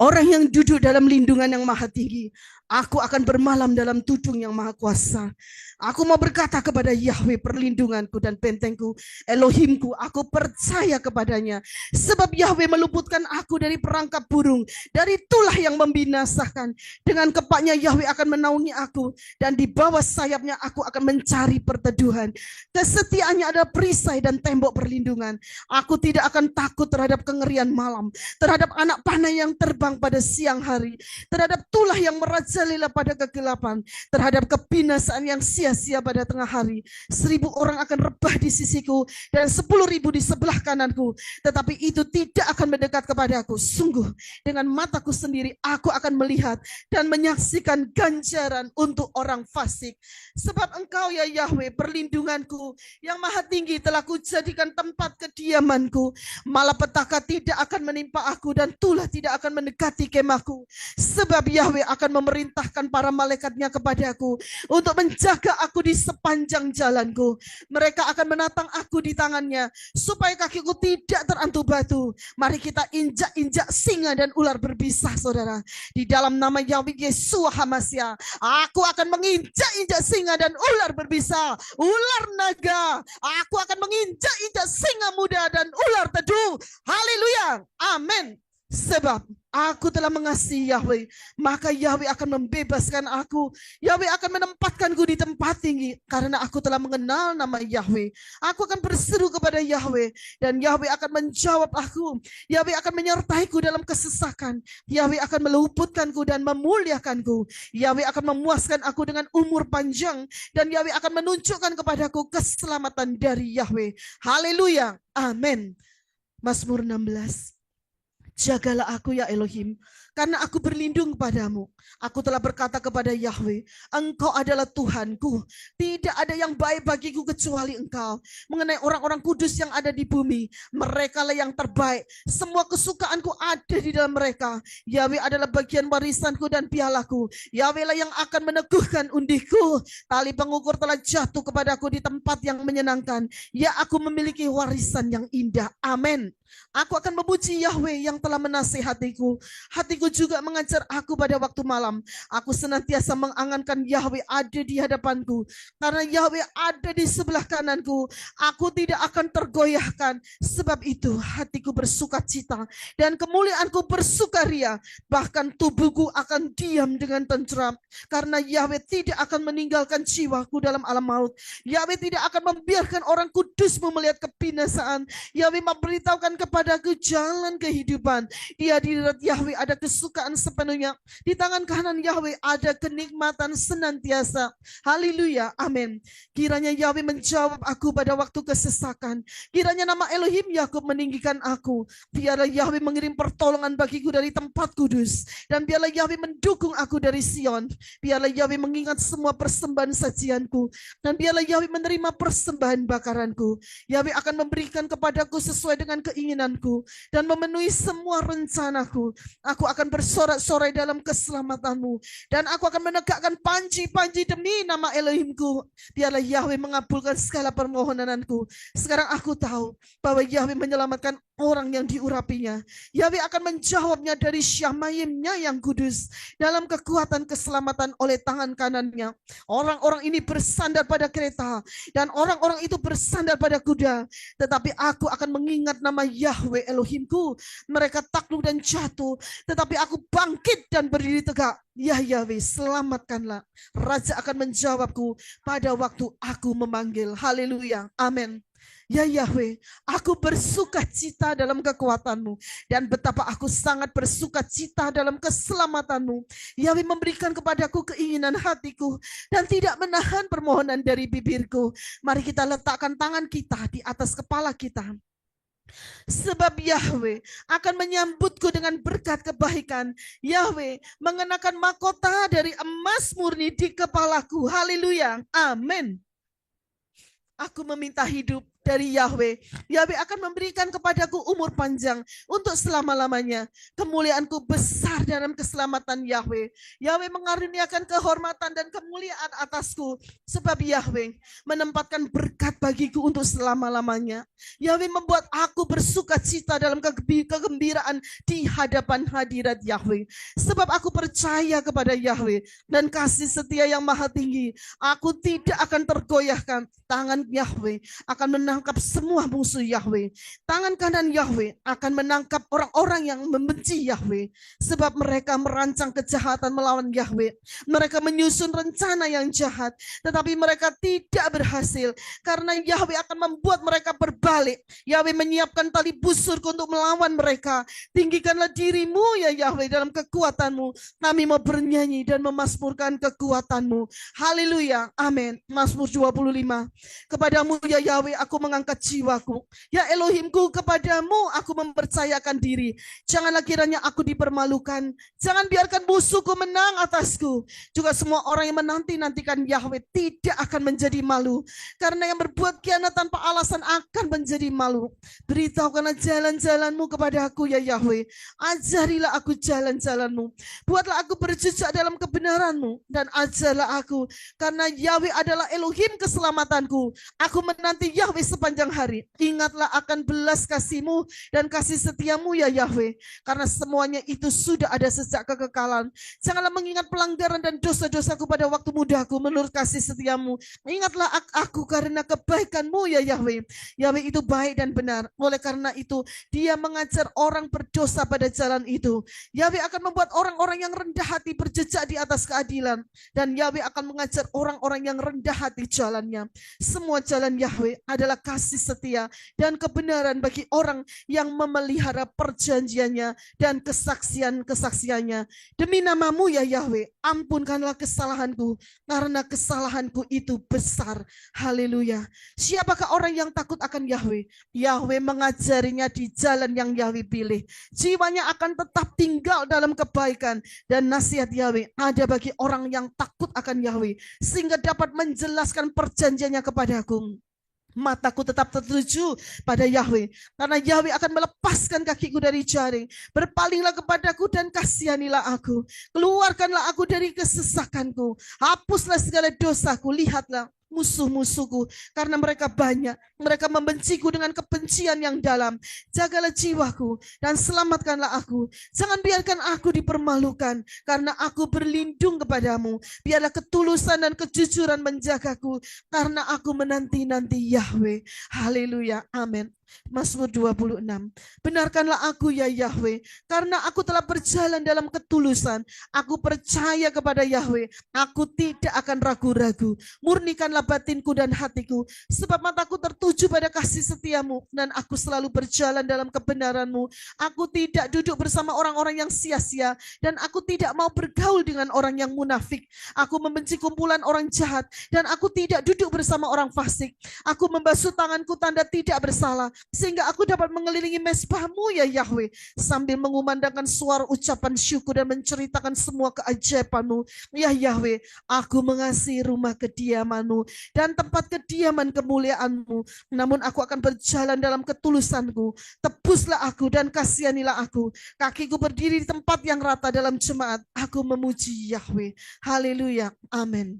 Orang yang duduk dalam lindungan yang maha tinggi, aku akan bermalam dalam tudung yang maha kuasa. Aku mau berkata kepada Yahweh perlindunganku dan bentengku, Elohimku, aku percaya kepadanya. Sebab Yahweh meluputkan aku dari perangkap burung, dari tulah yang membinasakan. Dengan kepaknya Yahweh akan menaungi aku, dan di bawah sayapnya aku akan mencari perteduhan. Kesetiaannya adalah perisai dan tembok perlindungan. Aku tidak akan takut terhadap kengerian malam, terhadap anak panah yang terbang pada siang hari, terhadap tulah yang merajalela pada kegelapan, terhadap kebinasaan yang sia-sia pada tengah hari. 1000 orang akan rebah di sisiku dan 10.000 di sebelah kananku, tetapi itu tidak akan mendekat kepadaku. Sungguh dengan mataku sendiri aku akan melihat dan menyaksikan ganjaran untuk orang fasik. Sebab Engkau ya Yahweh perlindunganku, yang maha tinggi telah kujadikan tempat kediamanku. Malapetaka tidak akan menimpa aku dan tulah tidak akan mendekati kemahku. Sebab Yahweh akan memerintahkan para malaikatnya kepadaku untuk menjaga aku di sepanjang jalanku. Mereka akan menatang aku di tangannya supaya kakiku tidak terantuk batu. Mari kita injak-injak singa dan ular berbisa, saudara. Di dalam nama Yahweh Yeshua Hamasya, aku akan menginjak-injak singa dan ular berbisa, ular naga. Aku akan menginjak-injak singa muda dan ular teduh. Haleluya. Amin. Sebab aku telah mengasihi Yahweh, maka Yahweh akan membebaskan aku. Yahweh akan menempatkanku di tempat tinggi, karena aku telah mengenal nama Yahweh. Aku akan berseru kepada Yahweh, dan Yahweh akan menjawab aku. Yahweh akan menyertaiku dalam kesesakan. Yahweh akan meluputkanku dan memuliakanku. Yahweh akan memuaskan aku dengan umur panjang, dan Yahweh akan menunjukkan kepadaku keselamatan dari Yahweh. Haleluya. Amin. Mazmur 16. Jagalah aku ya Elohim, karena aku berlindung padamu. Aku telah berkata kepada Yahweh, Engkau adalah Tuhanku. Tidak ada yang baik bagiku kecuali Engkau. Mengenai orang-orang kudus yang ada di bumi, mereka lah yang terbaik. Semua kesukaanku ada di dalam mereka. Yahweh adalah bagian warisanku dan pialaku. Yahweh lah yang akan meneguhkan undiku. Tali pengukur telah jatuh kepadaku di tempat yang menyenangkan. Ya, aku memiliki warisan yang indah. Amin. Aku akan memuji Yahweh yang telah menasihatiku. Hatiku juga mengajar aku pada waktu malam. Aku senantiasa mengangankan Yahweh ada di hadapanku. Karena Yahweh ada di sebelah kananku, aku tidak akan tergoyahkan. Sebab itu hatiku bersukacita dan kemuliaanku bersukaria. Bahkan tubuhku akan diam dengan tenteram. Karena Yahweh tidak akan meninggalkan jiwaku dalam alam maut. Yahweh tidak akan membiarkan orang kudusmu melihat kebinasaan. Yahweh memberitahukan kepadaku jalan kehidupan. Tuhan. Di hadirat Yahweh ada kesukaan sepenuhnya. Di tangan kanan Yahweh ada kenikmatan senantiasa. Haleluya, amin. Kiranya Yahweh menjawab aku pada waktu kesesakan. Kiranya nama Elohim Yakub meninggikan aku. Biarlah Yahweh mengirim pertolongan bagiku dari tempat kudus. Dan biarlah Yahweh mendukung aku dari Sion. Biarlah Yahweh mengingat semua persembahan sajianku. Dan biarlah Yahweh menerima persembahan bakaranku. Yahweh akan memberikan kepadaku sesuai dengan keinginanku. Dan memenuhi semua rencanaku. Aku akan bersorak-sorai dalam keselamatanmu. Dan aku akan menegakkan panji-panji demi nama Elohimku. Biarlah Yahweh mengabulkan segala permohonanku. Sekarang aku tahu bahwa Yahweh menyelamatkan orang yang diurapinya. Yahweh akan menjawabnya dari Syamayimnya yang kudus. Dalam kekuatan keselamatan oleh tangan kanannya. Orang-orang ini bersandar pada kereta. Dan orang-orang itu bersandar pada kuda. Tetapi aku akan mengingat nama Yahweh Elohimku. Mereka takluk dan jatuh. Tetapi aku bangkit dan berdiri tegak. Ya Yahweh, selamatkanlah. Raja akan menjawabku pada waktu aku memanggil. Haleluya. Amin. Ya Yahweh, aku bersuka cita dalam kekuatanmu. Dan betapa aku sangat bersuka cita dalam keselamatanmu. Yahweh memberikan kepadaku keinginan hatiku. Dan tidak menahan permohonan dari bibirku. Mari kita letakkan tangan kita di atas kepala kita. Sebab Yahweh akan menyambutku dengan berkat kebaikan. Yahweh mengenakan mahkota dari emas murni di kepalaku. Haleluya. Amin. Aku meminta hidup dari Yahweh. Yahweh akan memberikan kepadaku umur panjang untuk selama-lamanya. Kemuliaanku besar dalam keselamatan Yahweh. Yahweh mengaruniakan kehormatan dan kemuliaan atasku. Sebab Yahweh menempatkan berkat bagiku untuk selama-lamanya. Yahweh membuat aku bersuka cita dalam kegembiraan di hadapan hadirat Yahweh. Sebab aku percaya kepada Yahweh dan kasih setia yang maha tinggi. Aku tidak akan tergoyahkan. Tangan Yahweh akan menangkap semua musuh Yahweh. Tangan kanan Yahweh akan menangkap orang-orang yang membenci Yahweh. Sebab mereka merancang kejahatan melawan Yahweh. Mereka menyusun rencana yang jahat. Tetapi mereka tidak berhasil. Karena Yahweh akan membuat mereka berbalik. Yahweh menyiapkan tali busurku untuk melawan mereka. Tinggikanlah dirimu ya Yahweh dalam kekuatanmu. Kami mau bernyanyi dan memasmurkan kekuatanmu. Haleluya. Amin. Mazmur 25. Kepadamu ya Yahweh aku mengangkat jiwaku. Ya Elohimku, kepadamu aku mempercayakan diri. Janganlah kiranya aku dipermalukan. Jangan biarkan musuhku menang atasku. Juga semua orang yang menanti-nantikan Yahweh tidak akan menjadi malu. Karena yang berbuat khianat tanpa alasan akan menjadi malu. Beritahukanlah jalan-jalanmu kepada aku ya Yahweh. Ajarilah aku jalan-jalanmu. Buatlah aku berjejak dalam kebenaranmu. Dan ajarlah aku. Karena Yahweh adalah Elohim keselamatanku. Aku menanti Yahweh sepanjang hari. Ingatlah akan belas kasih-Mu dan kasih setiamu ya Yahweh. Karena semuanya itu sudah ada sejak kekekalan. Janganlah mengingat pelanggaran dan dosa-dosaku pada waktu mudaku menurut kasih setiamu. Ingatlah aku karena kebaikan-Mu ya Yahweh. Yahweh itu baik dan benar. Oleh karena itu Dia mengajar orang berdosa pada jalan itu. Yahweh akan membuat orang-orang yang rendah hati berjejak di atas keadilan. Dan Yahweh akan mengajar orang-orang yang rendah hati jalannya. Semua jalan Yahweh adalah kasih setia dan kebenaran bagi orang yang memelihara perjanjiannya dan kesaksian-kesaksiannya. Demi nama-Mu ya Yahweh, ampunkanlah kesalahanku, karena kesalahanku itu besar. Haleluya. Siapakah orang yang takut akan Yahweh? Yahweh mengajarinya di jalan yang Yahweh pilih. Jiwanya akan tetap tinggal dalam kebaikan, dan nasihat Yahweh ada bagi orang yang takut akan Yahweh, sehingga dapat menjelaskan perjanjiannya kepadaku. Mataku tetap tertuju pada Yahweh, karena Yahweh akan melepaskan kakiku dari jaring. Berpalinglah kepadaku dan kasihanilah aku. Keluarkanlah aku dari kesesakanku. Hapuslah segala dosaku. Lihatlah musuh-musuhku, karena mereka banyak. Mereka membenciku dengan kebencian yang dalam. Jagalah jiwaku dan selamatkanlah aku. Jangan biarkan aku dipermalukan, karena aku berlindung kepadamu. Biarlah ketulusan dan kejujuran menjagaku, karena aku menanti-nanti Yahweh. Haleluya. Amin. Mazmur 26. Benarkanlah aku ya Yahweh, karena aku telah berjalan dalam ketulusan. Aku percaya kepada Yahweh, aku tidak akan ragu-ragu. Murnikanlah batinku dan hatiku, sebab mataku tertuju pada kasih setiamu, dan aku selalu berjalan dalam kebenaranmu. Aku tidak duduk bersama orang-orang yang sia-sia, dan aku tidak mau bergaul dengan orang yang munafik. Aku membenci kumpulan orang jahat, dan aku tidak duduk bersama orang fasik. Aku membasuh tanganku tanda tidak bersalah, sehingga aku dapat mengelilingi mezbahmu ya Yahweh, sambil mengumandangkan suara ucapan syukur dan menceritakan semua keajaibanmu. Ya Yahweh, aku mengasihi rumah kediamanmu dan tempat kediaman kemuliaanmu. Namun aku akan berjalan dalam ketulusanku. Tebuslah aku dan kasihanilah aku. Kakiku berdiri di tempat yang rata dalam jemaat. Aku memuji Yahweh. Haleluya. Amin.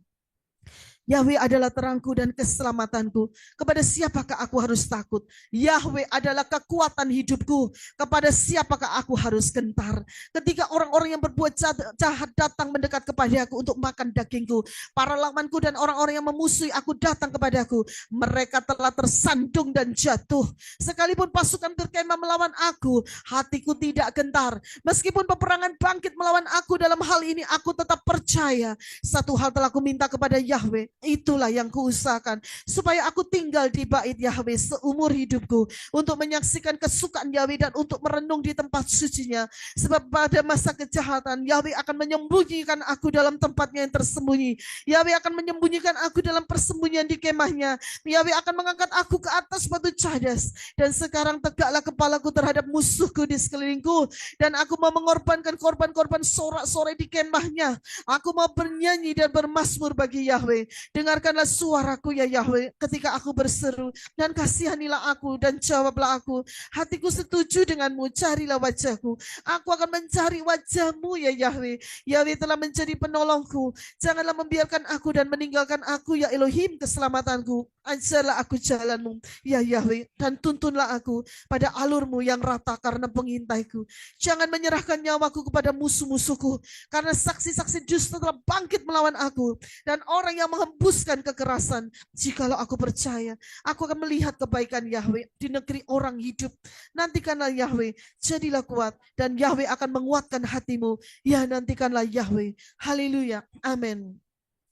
Yahweh adalah terangku dan keselamatanku. Kepada siapakah aku harus takut? Yahweh adalah kekuatan hidupku. Kepada siapakah aku harus gentar? Ketika orang-orang yang berbuat jahat datang mendekat kepadaku untuk makan dagingku, para lawanku dan orang-orang yang memusuhi aku datang kepadaku, mereka telah tersandung dan jatuh. Sekalipun pasukan berkemah melawan aku, hatiku tidak gentar. Meskipun peperangan bangkit melawan aku, dalam hal ini aku tetap percaya. Satu hal telah kuminta kepada Yahweh, itulah yang kuusahakan, supaya aku tinggal di bait Yahweh seumur hidupku, untuk menyaksikan kesukaan Yahweh dan untuk merenung di tempat sucinya. Sebab pada masa kejahatan, Yahweh akan menyembunyikan aku dalam tempatnya yang tersembunyi. Yahweh akan menyembunyikan aku dalam persembunyian di kemahnya. Yahweh akan mengangkat aku ke atas batu cadas. Dan sekarang tegaklah kepalaku terhadap musuhku di sekelilingku, dan aku mau mengorbankan korban-korban sorak-sorai di kemahnya. Aku mau bernyanyi dan bermazmur bagi Yahweh. Dengarkanlah suaraku ya Yahweh ketika aku berseru, dan kasihanilah aku dan jawablah aku. Hatiku setuju denganmu, carilah wajahku. Aku akan mencari wajahmu ya Yahweh. Yahweh telah menjadi penolongku. Janganlah membiarkan aku dan meninggalkan aku ya Elohim keselamatanku. Ajarlah aku jalanmu ya Yahweh, dan tuntunlah aku pada alurmu yang rata karena pengintaiku. Jangan menyerahkan nyawaku kepada musuh-musuhku, karena saksi-saksi dusta telah bangkit melawan aku, dan orang yang menghembuskan kekerasan. Jikalau aku percaya, aku akan melihat kebaikan Yahweh di negeri orang hidup. Nantikanlah Yahweh, jadilah kuat, dan Yahweh akan menguatkan hatimu. Ya, nantikanlah Yahweh. Haleluya. Amin.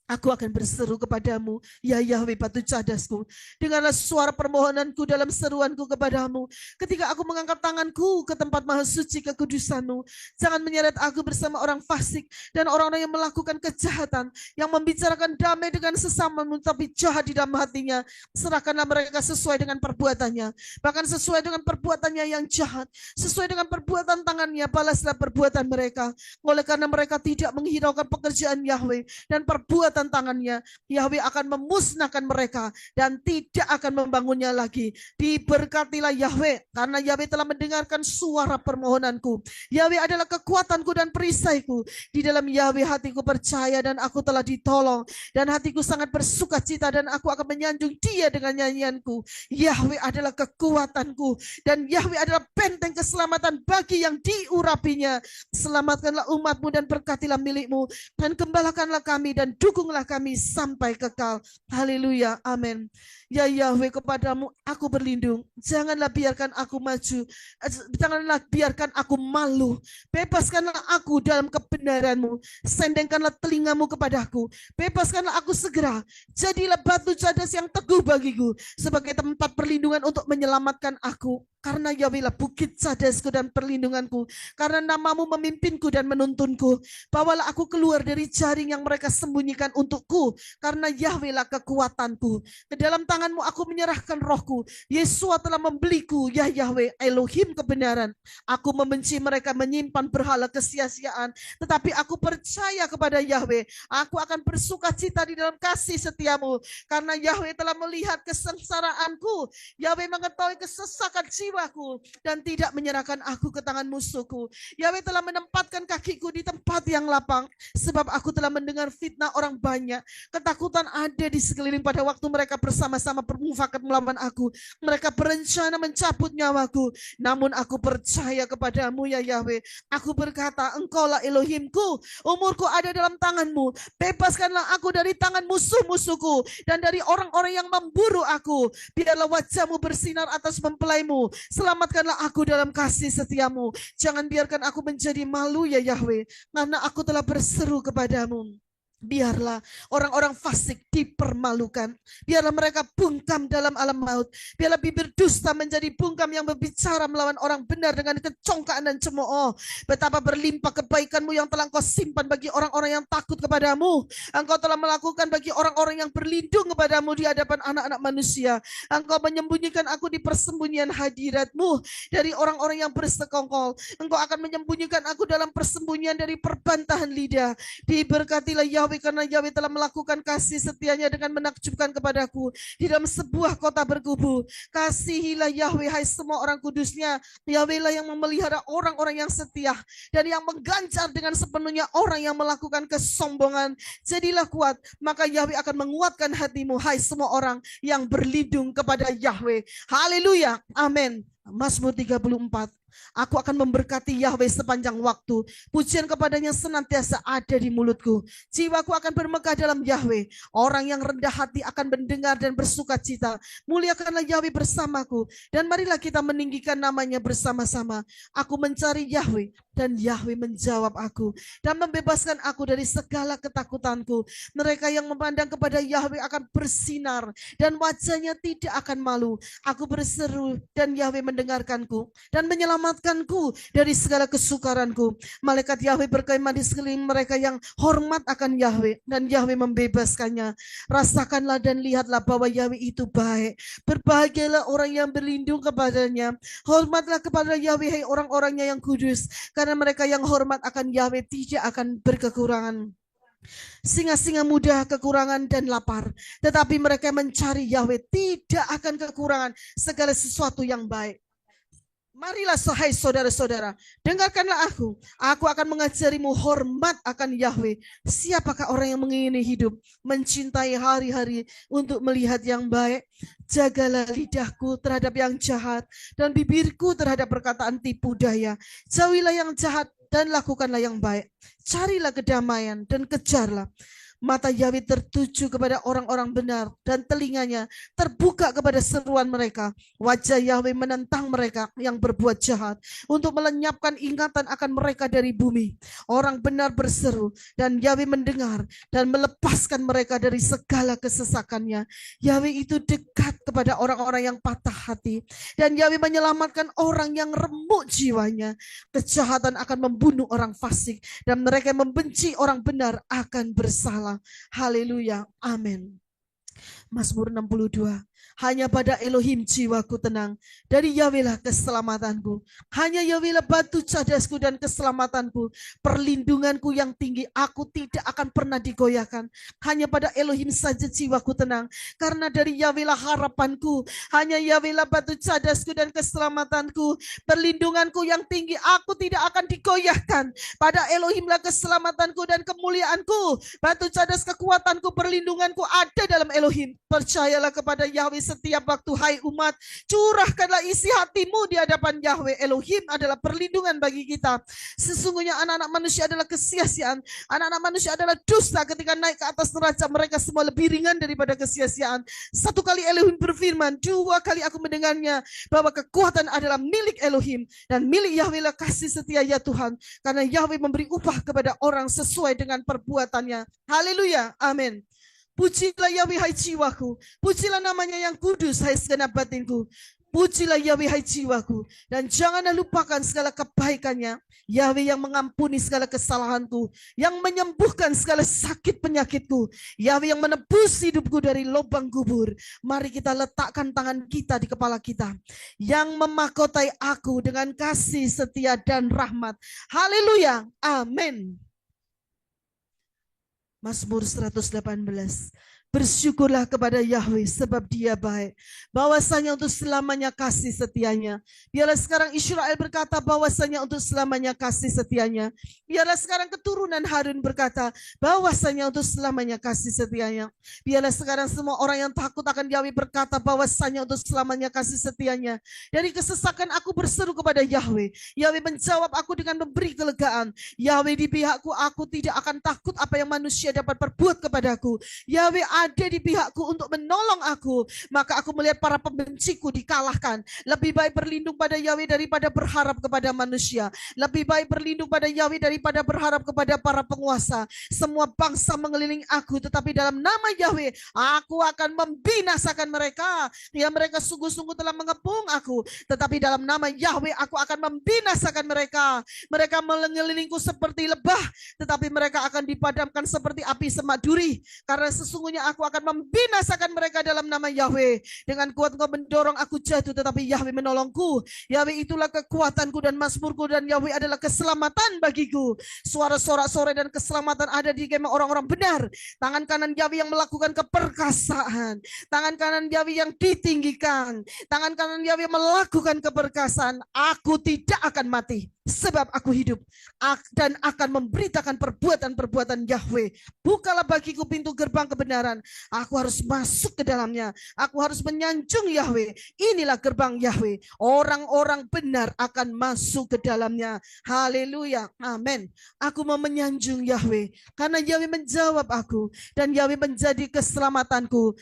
Aku akan berseru kepadamu, ya Yahweh batu cadasku. Dengarlah suara permohonanku dalam seruanku kepadamu. Ketika aku mengangkat tanganku ke tempat maha suci kekudusanmu. Jangan menyeret aku bersama orang fasik dan orang-orang yang melakukan kejahatan, yang membicarakan damai dengan sesamamu, tapi jahat di dalam hatinya. Serahkanlah mereka sesuai dengan perbuatannya, bahkan sesuai dengan perbuatannya yang jahat. Sesuai dengan perbuatan tangannya, balaslah perbuatan mereka. Oleh karena mereka tidak menghiraukan pekerjaan Yahweh dan perbuatan tangannya, Yahweh akan memusnahkan mereka dan tidak akan membangunnya lagi. Diberkatilah Yahweh, karena Yahweh telah mendengarkan suara permohonanku. Yahweh adalah kekuatanku dan perisaiku. Di dalam Yahweh hatiku percaya dan aku telah ditolong, dan hatiku sangat bersuka cita, dan aku akan menyanjung Dia dengan nyanyianku. Yahweh adalah kekuatanku, dan Yahweh adalah benteng keselamatan bagi yang diurapinya. Selamatkanlah umatmu dan berkatilah milikmu, dan gembalakanlah kami dan dukunglah kami sampai kekal. Haleluya. Amin. Ya Yahweh, kepadamu aku berlindung. Janganlah biarkan aku maju. Janganlah biarkan aku malu. Bebaskanlah aku dalam kebenaranmu. Sendengkanlah telingamu kepadaku. Bebaskanlah aku segera. Jadilah batu cadas yang teguh bagiku, sebagai tempat perlindungan untuk menyelamatkan aku. Karena Yahweh lah bukit cadasku dan perlindunganku. Karena namamu memimpinku dan menuntunku. Bawalah aku keluar dari jaring yang mereka sembunyikan untukku. Karena Yahweh lah kekuatanku. Ke dalam tanganmu aku menyerahkan rohku. Yesua telah membeliku, ya Yahweh, Elohim kebenaran. Aku membenci mereka menyimpan berhala kesia-siaan. Tetapi aku percaya kepada Yahweh. Aku akan bersuka cita di dalam kasih setiamu. Karena Yahweh telah melihat kesengsaraanku. Yahweh mengetahui kesesakan jiwaku dan tidak menyerahkan aku ke tangan musuhku. Yahweh telah menempatkan kakiku di tempat yang lapang, sebab aku telah mendengar fitnah orang banyak. Ketakutan ada di sekeliling pada waktu mereka bersama bersama-sama bermufakat melawan aku. Mereka berencana mencabut nyawaku. Namun aku percaya kepadamu ya Yahweh. Aku berkata, Engkaulah Elohimku. Umurku ada dalam tanganmu. Bebaskanlah aku dari tangan musuh-musuhku dan dari orang-orang yang memburu aku. Biarlah wajahmu bersinar atas mempelaimu. Selamatkanlah aku dalam kasih setiamu. Jangan biarkan aku menjadi malu ya Yahweh, karena aku telah berseru kepadamu. Biarlah orang-orang fasik dipermalukan. Biarlah mereka bungkam dalam alam maut. Biarlah bibir dusta menjadi bungkam yang berbicara melawan orang benar dengan kecongkaan dan cemooh. Betapa berlimpah kebaikanmu yang telah engkau simpan bagi orang-orang yang takut kepadamu. Engkau telah melakukan bagi orang-orang yang berlindung kepadamu di hadapan anak-anak manusia. Engkau menyembunyikan aku di persembunyian hadiratmu dari orang-orang yang bersekongkol. Engkau akan menyembunyikan aku dalam persembunyian dari perbantahan lidah. Diberkatilah Yahweh, karena Yahweh telah melakukan kasih setianya dengan menakjubkan kepadaku di dalam sebuah kota berkubu. Kasihilah Yahweh, hai semua orang kudusnya. Yahweh lah yang memelihara orang-orang yang setia dan yang mengganjar dengan sepenuhnya orang yang melakukan kesombongan. Jadilah kuat, maka Yahweh akan menguatkan hatimu, hai semua orang yang berlindung kepada Yahweh. Haleluya, amin. Mazmur 34. Aku akan memberkati Yahweh sepanjang waktu. Pujian kepadanya senantiasa ada di mulutku. Jiwaku akan bermegah dalam Yahweh. Orang yang rendah hati akan mendengar dan bersuka cita. Muliakanlah Yahweh bersamaku. Dan marilah kita meninggikan namanya bersama-sama. Aku mencari Yahweh dan Yahweh menjawab aku dan membebaskan aku dari segala ketakutanku. Mereka yang memandang kepada Yahweh akan bersinar dan wajahnya tidak akan malu. Aku berseru dan Yahweh mendengarkanku dan menyelamatkanku dari segala kesukaranku. Malaikat Yahweh berkemah di sekeliling mereka yang hormat akan Yahweh dan Yahweh membebaskannya. Rasakanlah dan lihatlah bahwa Yahweh itu baik. Berbahagialah orang yang berlindung kepadanya. Hormatlah kepada Yahweh, hai orang-orangnya yang kudus, karena mereka yang hormat akan Yahweh tidak akan berkekurangan. Singa-singa muda kekurangan dan lapar, tetapi mereka mencari Yahweh tidak akan kekurangan segala sesuatu yang baik. Marilah hai saudara-saudara, dengarkanlah aku. Aku akan mengajarimu hormat akan Yahweh. Siapakah orang yang mengingini hidup, mencintai hari-hari untuk melihat yang baik? Jagalah lidahku terhadap yang jahat dan bibirku terhadap perkataan tipu daya. Jauhilah yang jahat dan lakukanlah yang baik. Carilah kedamaian dan kejarlah. Mata Yahweh tertuju kepada orang-orang benar dan telinganya terbuka kepada seruan mereka. Wajah Yahweh menentang mereka yang berbuat jahat untuk melenyapkan ingatan akan mereka dari bumi. Orang benar berseru dan Yahweh mendengar dan melepaskan mereka dari segala kesesakannya. Yahweh itu dekat kepada orang-orang yang patah hati dan Yahweh menyelamatkan orang yang remuk jiwanya. Kejahatan akan membunuh orang fasik dan mereka yang membenci orang benar akan bersalah. Haleluya, amin. Mazmur 62. Hanya pada Elohim jiwaku tenang. Dari Yahwehlah keselamatanku. Hanya Yahwehlah batu cadasku dan keselamatanku. Perlindunganku yang tinggi. Aku tidak akan pernah digoyahkan. Hanya pada Elohim saja jiwaku tenang. Karena dari Yahwehlah harapanku. Hanya Yahwehlah batu cadasku dan keselamatanku. Perlindunganku yang tinggi. Aku tidak akan digoyahkan. Pada Elohimlah keselamatanku dan kemuliaanku. Batu cadas kekuatanku, perlindunganku ada dalam Elohim. Percayalah kepada Yahweh setiap waktu, hai umat. Curahkanlah isi hatimu di hadapan Yahweh. Elohim adalah perlindungan bagi kita. Sesungguhnya anak-anak manusia adalah kesia-siaan. Anak-anak manusia adalah dusta. Ketika naik ke atas neraca, mereka semua lebih ringan daripada kesia-siaan. Satu kali Elohim berfirman, dua kali aku mendengarnya, bahwa kekuatan adalah milik Elohim dan milik Yahweh lah kasih setia ya Tuhan. Karena Yahweh memberi upah kepada orang sesuai dengan perbuatannya. Haleluya, amin. Pujilah Yahweh hai jiwaku. Pujilah namanya yang kudus hai segenap batinku. Pujilah Yahweh hai jiwaku. Dan janganlah lupakan segala kebaikannya. Yahweh yang mengampuni segala kesalahanku. Yang menyembuhkan segala sakit penyakitku. Yahweh yang menebus hidupku dari lubang kubur. Mari kita letakkan tangan kita di kepala kita. Yang memahkotai aku dengan kasih setia dan rahmat. Haleluya. Amin. Mazmur 118. Bersyukurlah kepada Yahweh sebab Dia baik. Bahwasanya untuk selamanya kasih setianya. Biarlah sekarang Israel berkata bahwasanya untuk selamanya kasih setianya. Biarlah sekarang keturunan Harun berkata bahwasanya untuk selamanya kasih setianya. Biarlah sekarang semua orang yang takut akan Yahweh berkata bahwasanya untuk selamanya kasih setianya. Dari kesesakan aku berseru kepada Yahweh. Yahweh menjawab aku dengan memberi kelegaan. Yahweh di pihakku, aku tidak akan takut apa yang manusia dapat perbuat kepadaku. Yahweh ada di pihakku untuk menolong aku. Maka aku melihat para pembenciku dikalahkan. Lebih baik berlindung pada Yahweh daripada berharap kepada manusia. Lebih baik berlindung pada Yahweh daripada berharap kepada para penguasa. Semua bangsa mengelilingi aku, tetapi dalam nama Yahweh aku akan membinasakan mereka. Ya, mereka sungguh-sungguh telah mengepung aku, tetapi dalam nama Yahweh aku akan membinasakan mereka. Mereka mengelilingku seperti lebah, tetapi mereka akan dipadamkan seperti api semak duri. Karena sesungguhnya aku akan membinasakan mereka dalam nama Yahweh. Dengan kuat engkau mendorong aku jatuh, tetapi Yahweh menolongku. Yahweh itulah kekuatanku dan mazmurku, dan Yahweh adalah keselamatan bagiku. Suara sorak-sorai dan keselamatan ada di kemah orang-orang benar. Tangan kanan Yahweh yang melakukan keperkasaan. Tangan kanan Yahweh yang ditinggikan. Tangan kanan Yahweh melakukan keperkasaan. Aku tidak akan mati, sebab aku hidup dan akan memberitakan perbuatan-perbuatan Yahweh. Bukalah bagiku pintu gerbang kebenaran. Aku harus masuk ke dalamnya. Aku harus menyanjung Yahweh. Inilah gerbang Yahweh. Orang-orang benar akan masuk ke dalamnya. Haleluya. Amin. Aku mau menyanjung Yahweh karena Yahweh menjawab aku dan Yahweh menjadi keselamatanku.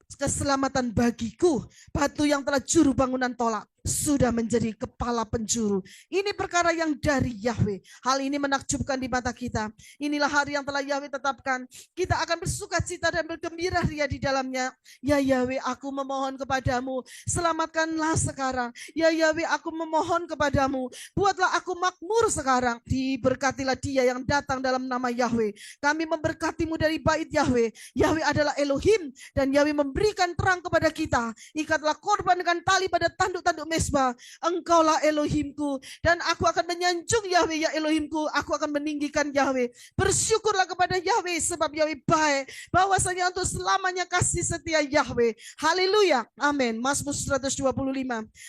Keselamatan bagiku. Batu yang telah juru bangunan tolak sudah menjadi kepala penjuru. Ini perkara yang dari Yahweh. Hal ini menakjubkan di mata kita. Inilah hari yang telah Yahweh tetapkan. Kita akan bersuka cita dan bergembira ria di dalamnya. Ya Yahweh, aku memohon kepadamu, selamatkanlah sekarang. Ya Yahweh, aku memohon kepadamu, buatlah aku makmur sekarang. Diberkatilah dia yang datang dalam nama Yahweh. Kami memberkatimu dari bait Yahweh. Yahweh adalah Elohim, dan Yahweh memberikan terang kepada kita. Ikatlah korban dengan tali pada tanduk-tanduk mesbah. Engkaulah Elohimku, dan aku akan menyanjung Yahweh. Ya Elohimku, aku akan meninggikan Yahweh. Bersyukurlah kepada Yahweh sebab Yahweh baik, bahwasanya untuk selamanya kasih setia Yahweh. Haleluya. Amin. Mazmur 125.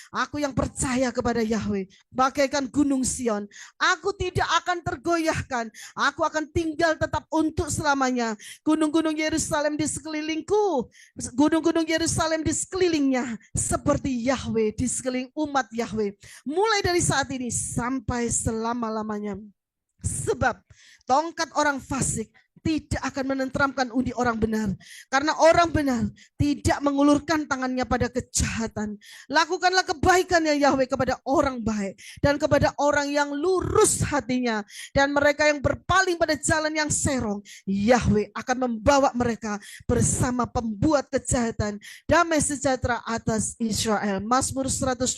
Aku yang percaya kepada Yahweh bagaikan gunung Sion. Aku tidak akan tergoyahkan. Aku akan tinggal tetap untuk selamanya. Gunung-gunung Yerusalem di sekelilingku, gunung-gunung Yerusalem di sekelilingnya seperti Yahweh di sekeliling umat Yahweh, mulai dari saat ini sampai selama-lamanya. Sebab tongkat orang fasik tidak akan menenteramkan undi orang benar, karena orang benar tidak mengulurkan tangannya pada kejahatan. Lakukanlah kebaikan ya Yahweh kepada orang baik dan kepada orang yang lurus hatinya, dan mereka yang berpaling pada jalan yang serong, Yahweh akan membawa mereka bersama pembuat kejahatan. Damai sejahtera atas Israel. Mazmur 126.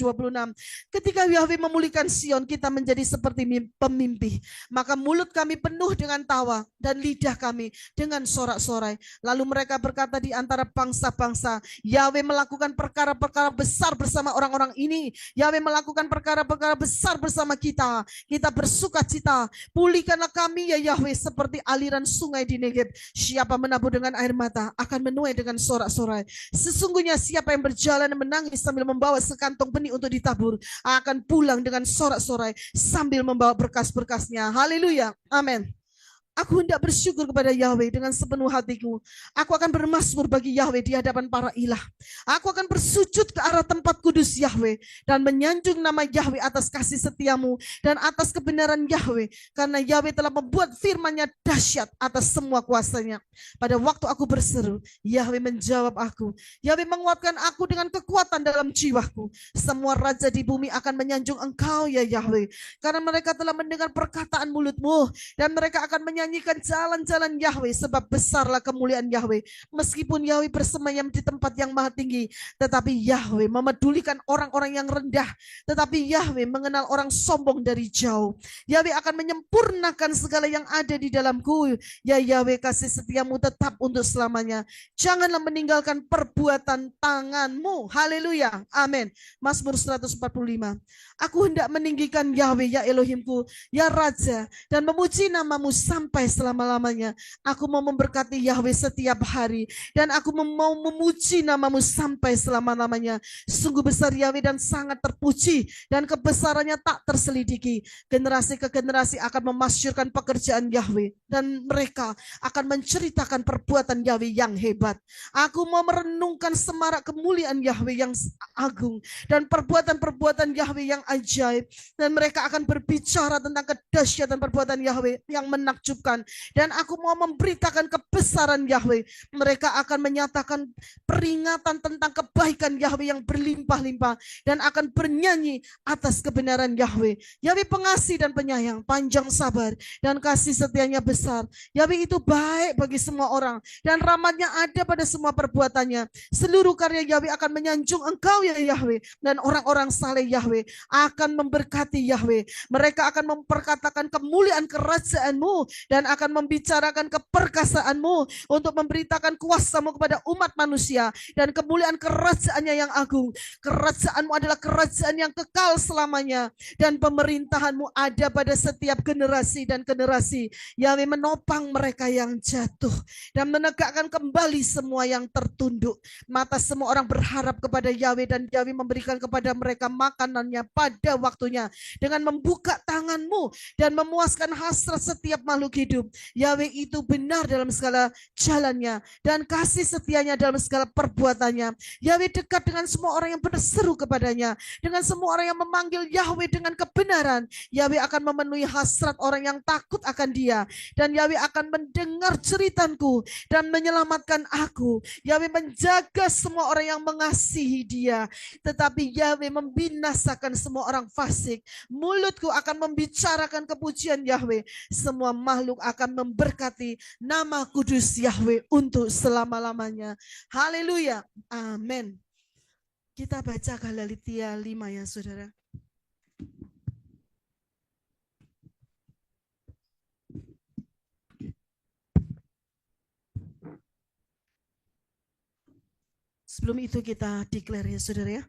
Ketika Yahweh memulihkan Sion, kita menjadi seperti pemimpi, maka mulut kami penuh dengan tawa dan lidah kami dengan sorak-sorai. Lalu mereka berkata di antara bangsa-bangsa, Yahweh melakukan perkara-perkara besar bersama orang-orang ini. Yahweh melakukan perkara-perkara besar bersama kita. Kita bersuka cita. Pulihkanlah kami ya Yahweh seperti aliran sungai di Negeb. Siapa menabur dengan air mata akan menuai dengan sorak-sorai. Sesungguhnya siapa yang berjalan menangis sambil membawa sekantong benih untuk ditabur akan pulang dengan sorak-sorai sambil membawa berkas-berkasnya. Haleluya. Amin. Aku hendak bersyukur kepada Yahweh dengan sepenuh hatiku. Aku akan bermazmur bagi Yahweh di hadapan para ilah. Aku akan bersujud ke arah tempat kudus Yahweh dan menyanjung nama Yahweh atas kasih setiamu dan atas kebenaran Yahweh, karena Yahweh telah membuat firman-Nya dahsyat atas semua kuasanya. Pada waktu aku berseru, Yahweh menjawab aku. Yahweh menguatkan aku dengan kekuatan dalam jiwaku. Semua raja di bumi akan menyanjung Engkau ya Yahweh, karena mereka telah mendengar perkataan mulutmu, dan mereka akan menyanyikan jalan-jalan Yahweh, sebab besarlah kemuliaan Yahweh. Meskipun Yahweh bersemayam di tempat yang maha tinggi, tetapi Yahweh memedulikan orang-orang yang rendah, tetapi Yahweh mengenal orang sombong dari jauh. Yahweh akan menyempurnakan segala yang ada di dalamku. Ya Yahweh, kasih setiamu tetap untuk selamanya. Janganlah meninggalkan perbuatan tanganmu. Haleluya. Amin. Mazmur 145. Aku hendak meninggikan Yahweh ya Elohimku, ya Raja, dan memuji namamu sampai sampai selama-lamanya. Aku mau memberkati Yahweh setiap hari, dan aku mau memuji nama-Mu sampai selama-lamanya. Sungguh besar Yahweh dan sangat terpuji, dan kebesarannya tak terselidiki. Generasi ke generasi akan memasyurkan pekerjaan Yahweh, dan mereka akan menceritakan perbuatan Yahweh yang hebat. Aku mau merenungkan semarak kemuliaan Yahweh yang agung, dan perbuatan-perbuatan Yahweh yang ajaib, dan mereka akan berbicara tentang kedahsyatan perbuatan Yahweh yang menakjubkan. Dan aku mau memberitakan kebesaran Yahweh. Mereka akan menyatakan peringatan tentang kebaikan Yahweh yang berlimpah-limpah, dan akan bernyanyi atas kebenaran Yahweh. Yahweh pengasih dan penyayang, panjang sabar, dan kasih setianya besar. Yahweh itu baik bagi semua orang, dan rahmatnya ada pada semua perbuatannya. Seluruh karya Yahweh akan menyanjung Engkau ya Yahweh, dan orang-orang saleh Yahweh akan memberkati Yahweh. Mereka akan memperkatakan kemuliaan kerajaan-Mu, dan akan membicarakan keperkasaanmu untuk memberitakan kuasa-Mu kepada umat manusia, dan kemuliaan kerajaannya yang agung. Kerajaan-Mu adalah kerajaan yang kekal selamanya, dan pemerintahan-Mu ada pada setiap generasi dan generasi. Yahweh menopang mereka yang jatuh, dan menegakkan kembali semua yang tertunduk. Mata semua orang berharap kepada Yahweh, dan Yahweh memberikan kepada mereka makanannya pada waktunya, dengan membuka tangan-Mu dan memuaskan hasrat setiap makhluk hidup. Yahweh itu benar dalam segala jalannya, dan kasih setianya dalam segala perbuatannya. Yahweh dekat dengan semua orang yang berseru kepadanya, dengan semua orang yang memanggil Yahweh dengan kebenaran. Yahweh akan memenuhi hasrat orang yang takut akan Dia, dan Yahweh akan mendengar jeritanku dan menyelamatkan aku. Yahweh menjaga semua orang yang mengasihi Dia, tetapi Yahweh membinasakan semua orang fasik. Mulutku akan membicarakan kepujian Yahweh. Semua makhluk akan memberkati nama kudus Yahweh untuk selama-lamanya. Haleluya. Amin. Kita baca Galatia 5 ya saudara. Sebelum itu kita declare ya saudara ya.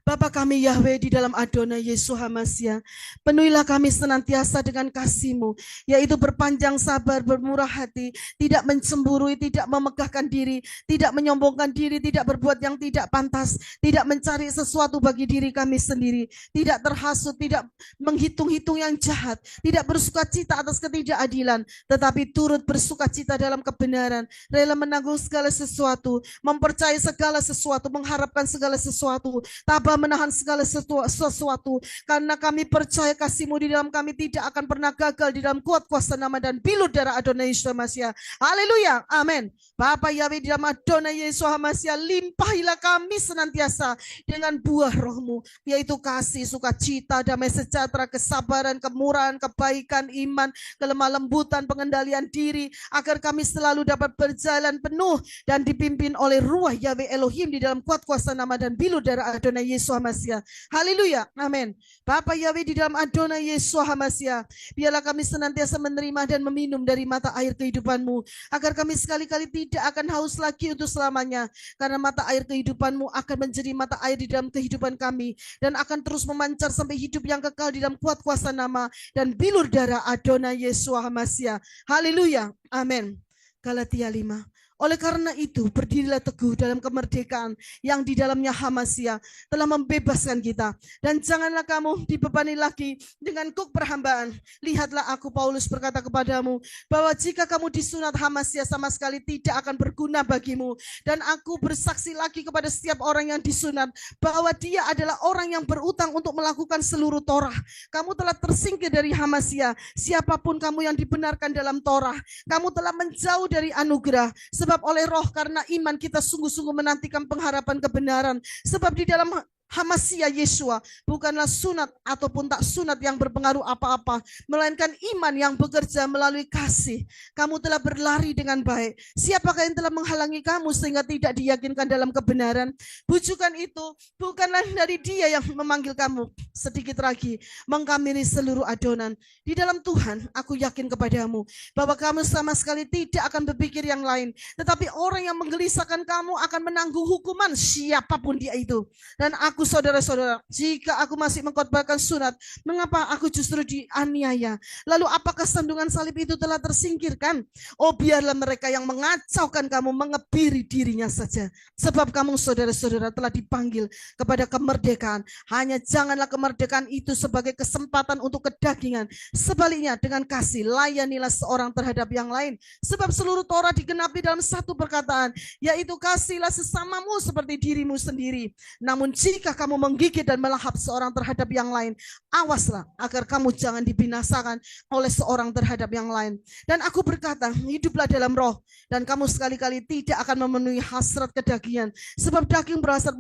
Bapa kami Yahweh di dalam Adonai Yesus HaMashiach, penuhilah kami senantiasa dengan kasih-Mu, yaitu berpanjang sabar, bermurah hati, tidak mencemburui, tidak memegahkan diri, tidak menyombongkan diri, tidak berbuat yang tidak pantas, tidak mencari sesuatu bagi diri kami sendiri, tidak terhasut, tidak menghitung-hitung yang jahat, tidak bersukacita atas ketidakadilan, tetapi turut bersukacita dalam kebenaran, rela menanggung segala sesuatu, mempercayai segala sesuatu, mengharapkan segala sesuatu, tabah menahan segala sesuatu, karena kami percaya kasih-Mu di dalam kami tidak akan pernah gagal di dalam kuat kuasa nama dan bilur darah Adonai Yesus HaMashiach. Haleluya, amin. Bapa Yahweh di dalam Adonai Yesus HaMashiach, limpahilah kami senantiasa dengan buah Roh-Mu, yaitu kasih, sukacita, damai sejahtera, kesabaran, kemurahan, kebaikan, iman, kelemah lembutan, pengendalian diri, agar kami selalu dapat berjalan penuh dan dipimpin oleh Ruah Yahweh Elohim di dalam kuat kuasa nama dan bilur darah Adonai Yesus HaMashiach. Haleluya, amin. Bapa Yahweh di dalam Adonai Yesus HaMashiach, biarlah kami senantiasa menerima dan meminum dari mata air kehidupan-Mu, agar kami sekali-kali tidak akan haus lagi untuk selamanya, karena mata air kehidupan-Mu akan menjadi mata air di dalam kehidupan kami, dan akan terus memancar sampai hidup yang kekal di dalam kuat kuasa nama dan bilur darah Adonai Yesus HaMashiach. Haleluya, amin. Galatia 5. Oleh karena itu, berdirilah teguh dalam kemerdekaan yang di dalamnya HaMashiach telah membebaskan kita. Dan janganlah kamu dibebani lagi dengan kuk perhambaan. Lihatlah aku, Paulus, berkata kepadamu, bahwa jika kamu disunat HaMashiach sama sekali tidak akan berguna bagimu. Dan aku bersaksi lagi kepada setiap orang yang disunat, bahwa dia adalah orang yang berutang untuk melakukan seluruh Torah. Kamu telah tersingkir dari HaMashiach. Siapapun kamu yang dibenarkan dalam Torah, kamu telah menjauh dari anugerah. Sebab oleh Roh karena iman kita sungguh-sungguh menantikan pengharapan kebenaran. Sebab di dalam HaMashiach Yeshua bukanlah sunat ataupun tak sunat yang berpengaruh apa-apa, melainkan iman yang bekerja melalui kasih. Kamu telah berlari dengan baik. Siapakah yang telah menghalangi kamu sehingga tidak diyakinkan dalam kebenaran? Bujukan itu bukanlah dari Dia yang memanggil kamu. Sedikit lagi mengkamili seluruh adonan. Di dalam Tuhan aku yakin kepadamu bahwa kamu sama sekali tidak akan berpikir yang lain, tetapi orang yang menggelisahkan kamu akan menanggung hukuman, siapapun dia itu. Dan aku aku saudara-saudara, jika aku masih mengkhotbahkan sunat, mengapa aku justru dianiaya? Lalu apakah sandungan salib itu telah tersingkirkan? Oh, biarlah mereka yang mengacaukan kamu mengebiri dirinya saja. Sebab kamu saudara-saudara telah dipanggil kepada kemerdekaan. Hanya janganlah kemerdekaan itu sebagai kesempatan untuk kedagingan. Sebaliknya dengan kasih layanilah seorang terhadap yang lain. Sebab seluruh Torah digenapi dalam satu perkataan, yaitu kasihlah sesamamu seperti dirimu sendiri. Namun jika kamu menggigit dan melahap seorang terhadap yang lain, awaslah agar kamu jangan dibinasakan oleh seorang terhadap yang lain. Dan aku berkata, hiduplah dalam roh, dan kamu sekali-kali tidak akan memenuhi hasrat kedagingan. Sebab daging berhasrat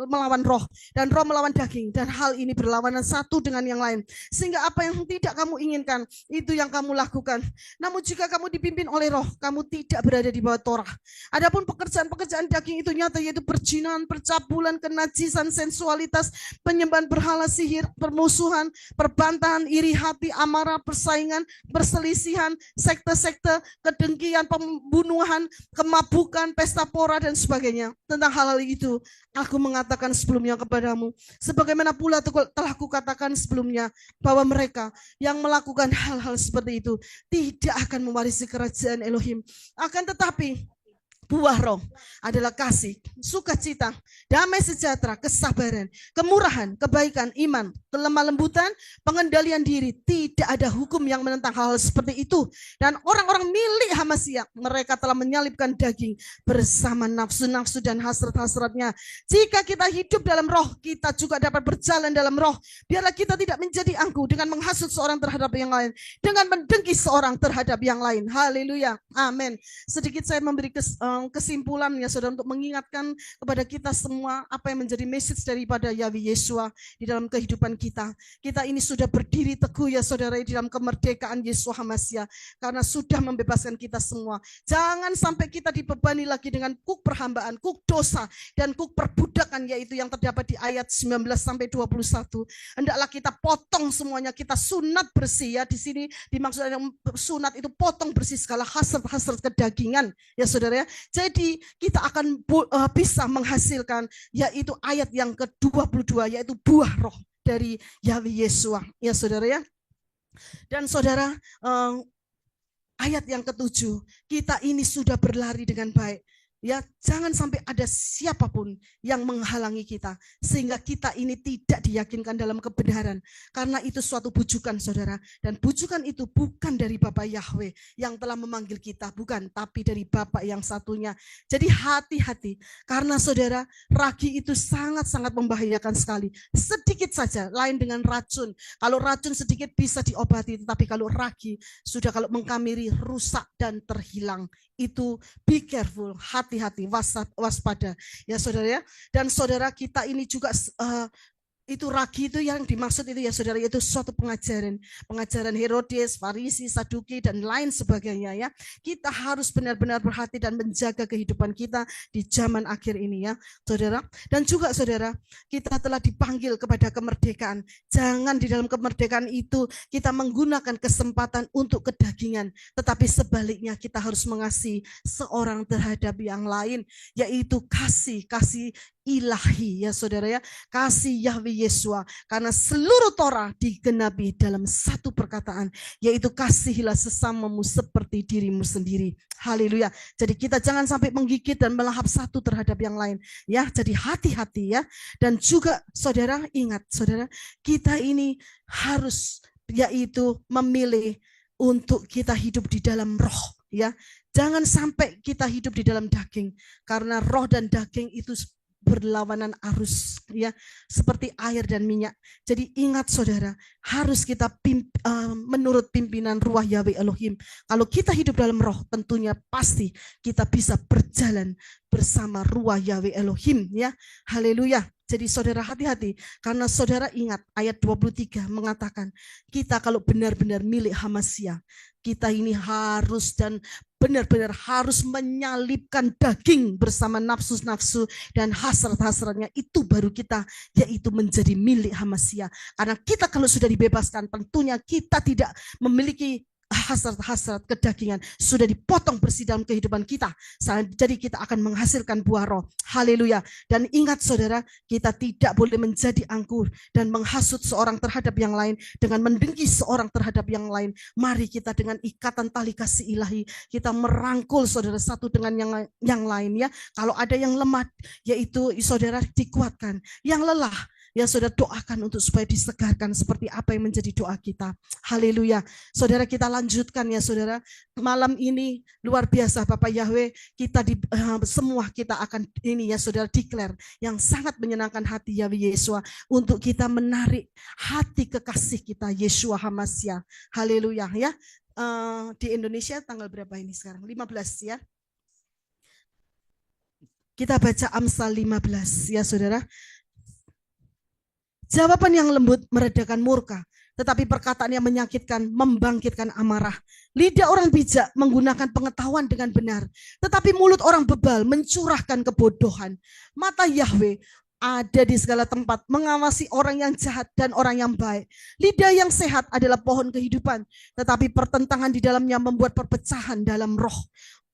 melawan roh, dan roh melawan daging, dan hal ini berlawanan satu dengan yang lain. Sehingga apa yang tidak kamu inginkan, itu yang kamu lakukan. Namun jika kamu dipimpin oleh roh, kamu tidak berada di bawah Torah. Adapun pekerjaan-pekerjaan daging itu nyata, yaitu perzinahan, percabulan, kenajisan, sensualitas, penyembahan berhala, sihir, permusuhan, perbantahan, iri hati, amarah, persaingan, perselisihan, sekte-sekte, kedengkian, pembunuhan, kemabukan, pesta pora, dan sebagainya. Tentang hal-hal itu, aku mengatakan sebelumnya kepadamu, sebagaimana pula telah kukatakan sebelumnya, bahwa mereka yang melakukan hal-hal seperti itu tidak akan mewarisi kerajaan Elohim. Akan tetapi buah roh adalah kasih, sukacita, damai sejahtera, kesabaran, kemurahan, kebaikan, iman, kelemah lembutan, pengendalian diri. Tidak ada hukum yang menentang hal seperti itu. Dan orang-orang milik Hamasya, mereka telah menyalibkan daging bersama nafsu-nafsu dan hasrat-hasratnya. Jika kita hidup dalam roh, kita juga dapat berjalan dalam roh. Biarlah kita tidak menjadi angkuh dengan menghasut seorang terhadap yang lain, dengan mendengki seorang terhadap yang lain. Haleluya, amin. Sedikit saya memberi kesimpulan ya saudara, untuk mengingatkan kepada kita semua apa yang menjadi message daripada Yahweh Yeshua di dalam kehidupan kita. Kita ini sudah berdiri teguh ya saudara di dalam kemerdekaan Yeshua Hamasya, karena sudah membebaskan kita semua. Jangan sampai kita dibebani lagi dengan kuk perhambaan, kuk dosa, dan kuk perbudakan, yaitu yang terdapat di ayat 19 sampai 21. Hendaklah kita potong semuanya, kita sunat bersih ya. Di sini dimaksudkan sunat itu potong bersih segala hasrat-hasrat kedagingan ya saudara ya. Jadi kita akan bisa menghasilkan yaitu ayat yang ke-22, yaitu buah roh dari Yahweh Yeshua ya saudara ya. Dan saudara, ayat yang ke-7, kita ini sudah berlari dengan baik. Ya, jangan sampai ada siapapun yang menghalangi kita sehingga kita ini tidak diyakinkan dalam kebenaran, karena itu suatu bujukan saudara, dan bujukan itu bukan dari Bapa Yahweh yang telah memanggil kita, bukan, tapi dari Bapa yang satunya. Jadi hati-hati, karena saudara, ragi itu sangat-sangat membahayakan sekali. Sedikit saja, lain dengan racun. Kalau racun sedikit bisa diobati, tetapi kalau ragi sudah, kalau mengkamiri, rusak dan terhilang. Itu be careful, hati-hati, waspada ya saudara ya. Dan saudara, kita ini juga itu ragi itu yang dimaksud itu ya saudara, itu suatu pengajaran Herodes, Farisi, Saduki, dan lain sebagainya ya. Kita harus benar-benar berhati dan menjaga kehidupan kita di zaman akhir ini ya saudara. Dan juga saudara, kita telah dipanggil kepada kemerdekaan. Jangan di dalam kemerdekaan itu kita menggunakan kesempatan untuk kedagingan, tetapi sebaliknya kita harus mengasihi seorang terhadap yang lain, yaitu kasih ilahi ya saudara ya, kasih Yahweh Yeshua, karena seluruh Torah digenapi dalam satu perkataan, yaitu kasihilah sesamamu seperti dirimu sendiri. Haleluya. Jadi kita jangan sampai menggigit dan melahap satu terhadap yang lain ya. Jadi hati-hati ya. Dan juga saudara, ingat saudara, kita ini harus yaitu memilih untuk kita hidup di dalam roh ya. Jangan sampai kita hidup di dalam daging, karena roh dan daging itu berlawanan arus ya, seperti air dan minyak. Jadi ingat saudara, harus kita menurut pimpinan ruah Yahweh Elohim. Kalau kita hidup dalam roh, tentunya pasti kita bisa berjalan bersama ruah Yahweh Elohim ya. Haleluya. Jadi saudara hati-hati, karena saudara ingat ayat 23 mengatakan, kita kalau benar-benar milik Hamasya, kita ini harus dan benar-benar harus menyalibkan daging bersama nafsu-nafsu dan hasrat-hasratnya. Itu baru kita yaitu menjadi milik Hamasya. Karena kita kalau sudah dibebaskan, tentunya kita tidak memiliki hasrat-hasrat kedagingan sudah dipotong bersih dalam kehidupan kita. Jadi kita akan menghasilkan buah roh. Haleluya. Dan ingat saudara, kita tidak boleh menjadi angkur dan menghasut seorang terhadap yang lain dengan mendengki seorang terhadap yang lain. Mari kita dengan ikatan tali kasih ilahi, kita merangkul saudara satu dengan yang lain ya. Kalau ada yang lemah, yaitu saudara dikuatkan. Yang lelah, ya saudara doakan untuk supaya disegarkan seperti apa yang menjadi doa kita. Haleluya. Saudara kita lanjutkan ya saudara. Malam ini luar biasa Bapak Yahweh, kita semua kita akan ini ya saudara declare yang sangat menyenangkan hati Yahweh Yesua untuk kita menarik hati kekasih kita Yesua Hamasya. Haleluya ya. Di Indonesia tanggal berapa ini sekarang? 15 ya. Kita baca Amsal 15 ya saudara. Jawaban yang lembut meredakan murka, tetapi perkataan yang menyakitkan membangkitkan amarah. Lidah orang bijak menggunakan pengetahuan dengan benar, tetapi mulut orang bebal mencurahkan kebodohan. Mata Yahweh ada di segala tempat, mengawasi orang yang jahat dan orang yang baik. Lidah yang sehat adalah pohon kehidupan, tetapi pertentangan di dalamnya membuat perpecahan dalam roh.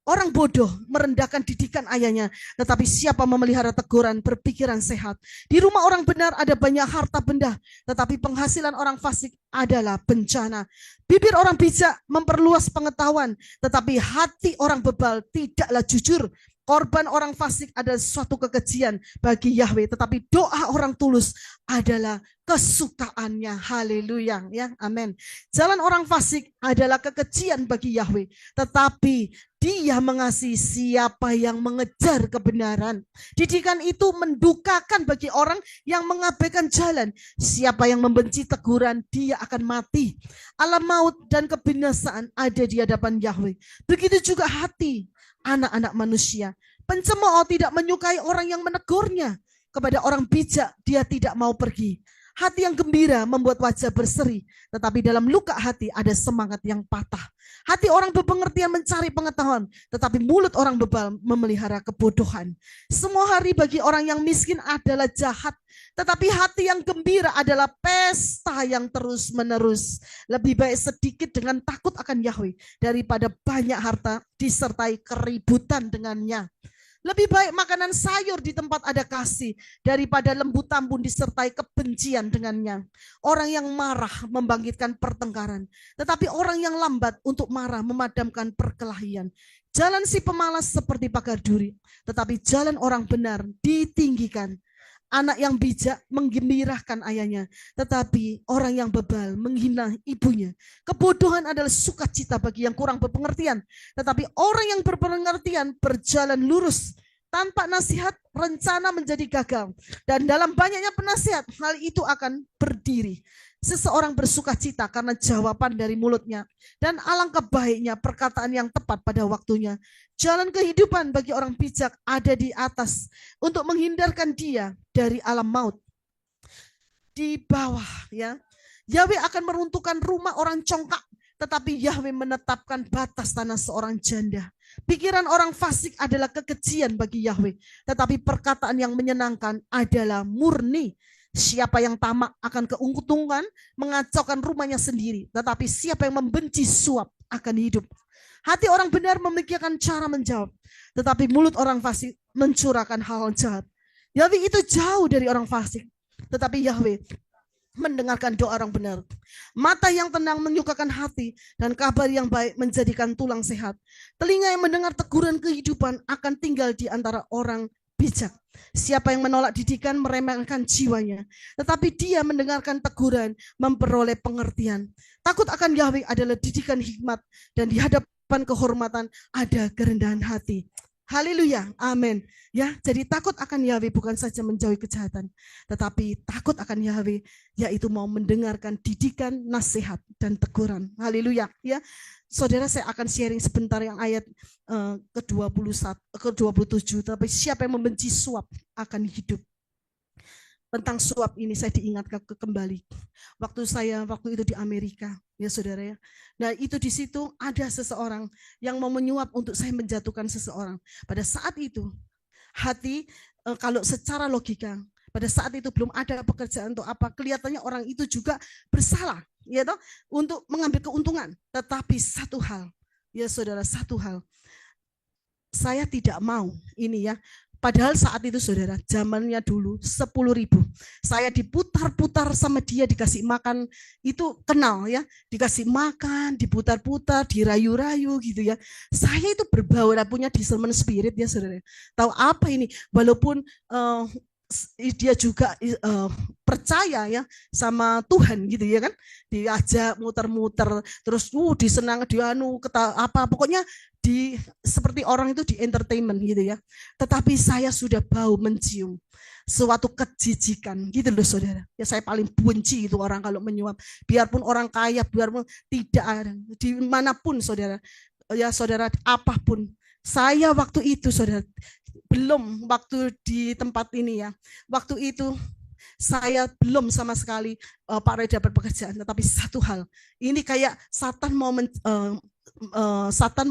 Orang bodoh merendahkan didikan ayahnya, tetapi siapa memelihara teguran berpikiran sehat. Di rumah orang benar ada banyak harta benda, tetapi penghasilan orang fasik adalah bencana. Bibir orang bijak memperluas pengetahuan, tetapi hati orang bebal tidaklah jujur. Korban orang fasik adalah suatu kekejian bagi Yahweh, tetapi doa orang tulus adalah kesukaannya. Haleluya, ya, amin. Jalan orang fasik adalah kekejian bagi Yahweh, tetapi Dia mengasihi siapa yang mengejar kebenaran. Didikan itu mendukakan bagi orang yang mengabaikan jalan. Siapa yang membenci teguran, dia akan mati. Alam maut dan kebinasaan ada di hadapan Yahweh. Begitu juga hati anak-anak manusia. Pencemooh tidak menyukai orang yang menegurnya. Kepada orang bijak dia tidak mau pergi. Hati yang gembira membuat wajah berseri, tetapi dalam luka hati ada semangat yang patah. Hati orang berpengertian mencari pengetahuan, tetapi mulut orang bebal memelihara kebodohan. Semua hari bagi orang yang miskin adalah jahat, tetapi hati yang gembira adalah pesta yang terus-menerus. Lebih baik sedikit dengan takut akan Yahweh daripada banyak harta disertai keributan dengannya. Lebih baik makanan sayur di tempat ada kasih daripada lembu tambun disertai kebencian dengannya. Orang yang marah membangkitkan pertengkaran, tetapi orang yang lambat untuk marah memadamkan perkelahian. Jalan si pemalas seperti pagar duri, tetapi jalan orang benar ditinggikan. Anak yang bijak menggembirakan ayahnya, tetapi orang yang bebal menghina ibunya. Kebodohan adalah sukacita bagi yang kurang berpengertian, tetapi orang yang berpengertian berjalan lurus. Tanpa nasihat, rencana menjadi gagal. Dan dalam banyaknya penasihat, hal itu akan berdiri. Seseorang bersukacita karena jawaban dari mulutnya. Dan alangkah baiknya perkataan yang tepat pada waktunya. Jalan kehidupan bagi orang bijak ada di atas untuk menghindarkan dia dari alam maut. Di bawah ya, Yahweh akan meruntuhkan rumah orang congkak, tetapi Yahweh menetapkan batas tanah seorang janda. Pikiran orang fasik adalah kekejian bagi Yahweh, tetapi perkataan yang menyenangkan adalah murni. Siapa yang tamak akan keuntungan mengacaukan rumahnya sendiri, tetapi siapa yang membenci suap akan hidup. Hati orang benar memikirkan cara menjawab, tetapi mulut orang fasik mencurahkan hal jahat. Yahweh itu jauh dari orang fasik, tetapi Yahweh mendengarkan doa orang benar. Mata yang tenang menyukakan hati, dan kabar yang baik menjadikan tulang sehat. Telinga yang mendengar teguran kehidupan akan tinggal di antara orang bijak. Siapa yang menolak didikan meremehkan jiwanya, tetapi dia mendengarkan teguran memperoleh pengertian. Takut akan Yahweh adalah didikan hikmat, dan di hadapan kehormatan ada kerendahan hati. Haleluya, amin. Ya, jadi takut akan Yahweh bukan saja menjauhi kejahatan, tetapi takut akan Yahweh yaitu mau mendengarkan didikan, nasihat dan teguran. Haleluya, ya. Saudara, saya akan sharing sebentar yang ayat ke-21 ke-27, tapi siapa yang membenci suap akan hidup. Tentang suap ini saya diingatkan kembali. Waktu itu di Amerika, ya saudara ya. Nah itu di situ ada seseorang yang mau menyuap untuk saya menjatuhkan seseorang. Pada saat itu hati kalau secara logika pada saat itu belum ada pekerjaan untuk apa, kelihatannya orang itu juga bersalah. ya toh, untuk mengambil keuntungan. Tetapi satu hal, ya saudara, satu hal, saya tidak mau ini ya. Padahal saat itu saudara, zamannya dulu 10.000. Saya diputar-putar sama dia, dikasih makan, itu kenal ya, dikasih makan, diputar-putar, dirayu-rayu gitu ya. Saya itu berbaur, punya discernment spirit ya saudara. Tahu apa ini, walaupun dia juga percaya ya sama Tuhan gitu ya kan, diajak muter-muter, terus disenang, dianu, apa, pokoknya seperti orang itu di entertainment gitu ya. Tetapi saya sudah bau mencium suatu kejijikan gitu loh saudara. Ya saya paling benci itu orang kalau menyuap. Biarpun orang kaya, biarpun tidak ada, dimanapun saudara. Ya saudara, apapun. Saya waktu itu saudara, belum waktu di tempat ini ya. Waktu itu saya belum sama sekali Pak Roy dapat pekerjaan. Tetapi satu hal, ini kayak Satan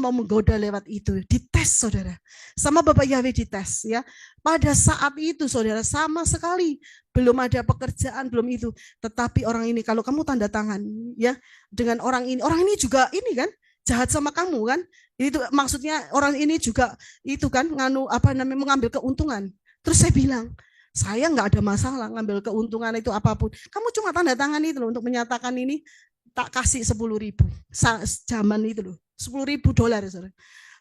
mau menggoda lewat itu, dites saudara, sama Bapak Yahweh dites ya. Pada saat itu saudara, sama sekali belum ada pekerjaan, belum itu. Tetapi orang ini, kalau kamu tanda tangan ya dengan orang ini juga ini kan jahat sama kamu kan, itu maksudnya orang ini juga itu kan mengambil keuntungan. Terus saya bilang, saya nggak ada masalah ngambil keuntungan itu apapun. Kamu cuma tanda tangan itu loh untuk menyatakan ini. Tak kasih 10.000 zaman itu loh, $10.000 saudara.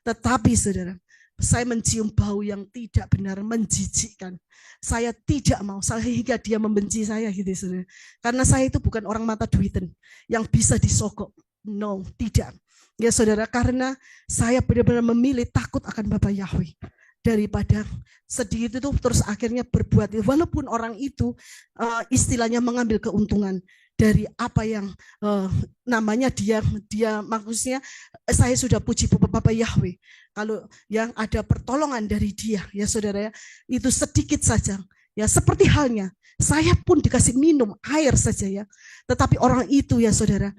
Tetapi saudara, saya mencium bau yang tidak benar, menjijikkan. Saya tidak mau, sehingga dia membenci saya gitu saudara. Karena saya itu bukan orang mata duitan yang bisa disogok. No, tidak. Ya saudara, karena saya benar-benar memilih takut akan Bapak Yahweh daripada sedih itu tuh terus akhirnya berbuat, walaupun orang itu istilahnya mengambil keuntungan dari apa yang namanya dia maksudnya saya sudah puji Bapak Yahweh kalau yang ada pertolongan dari dia ya saudara ya, itu sedikit saja ya, seperti halnya saya pun dikasih minum air saja ya, tetapi orang itu ya saudara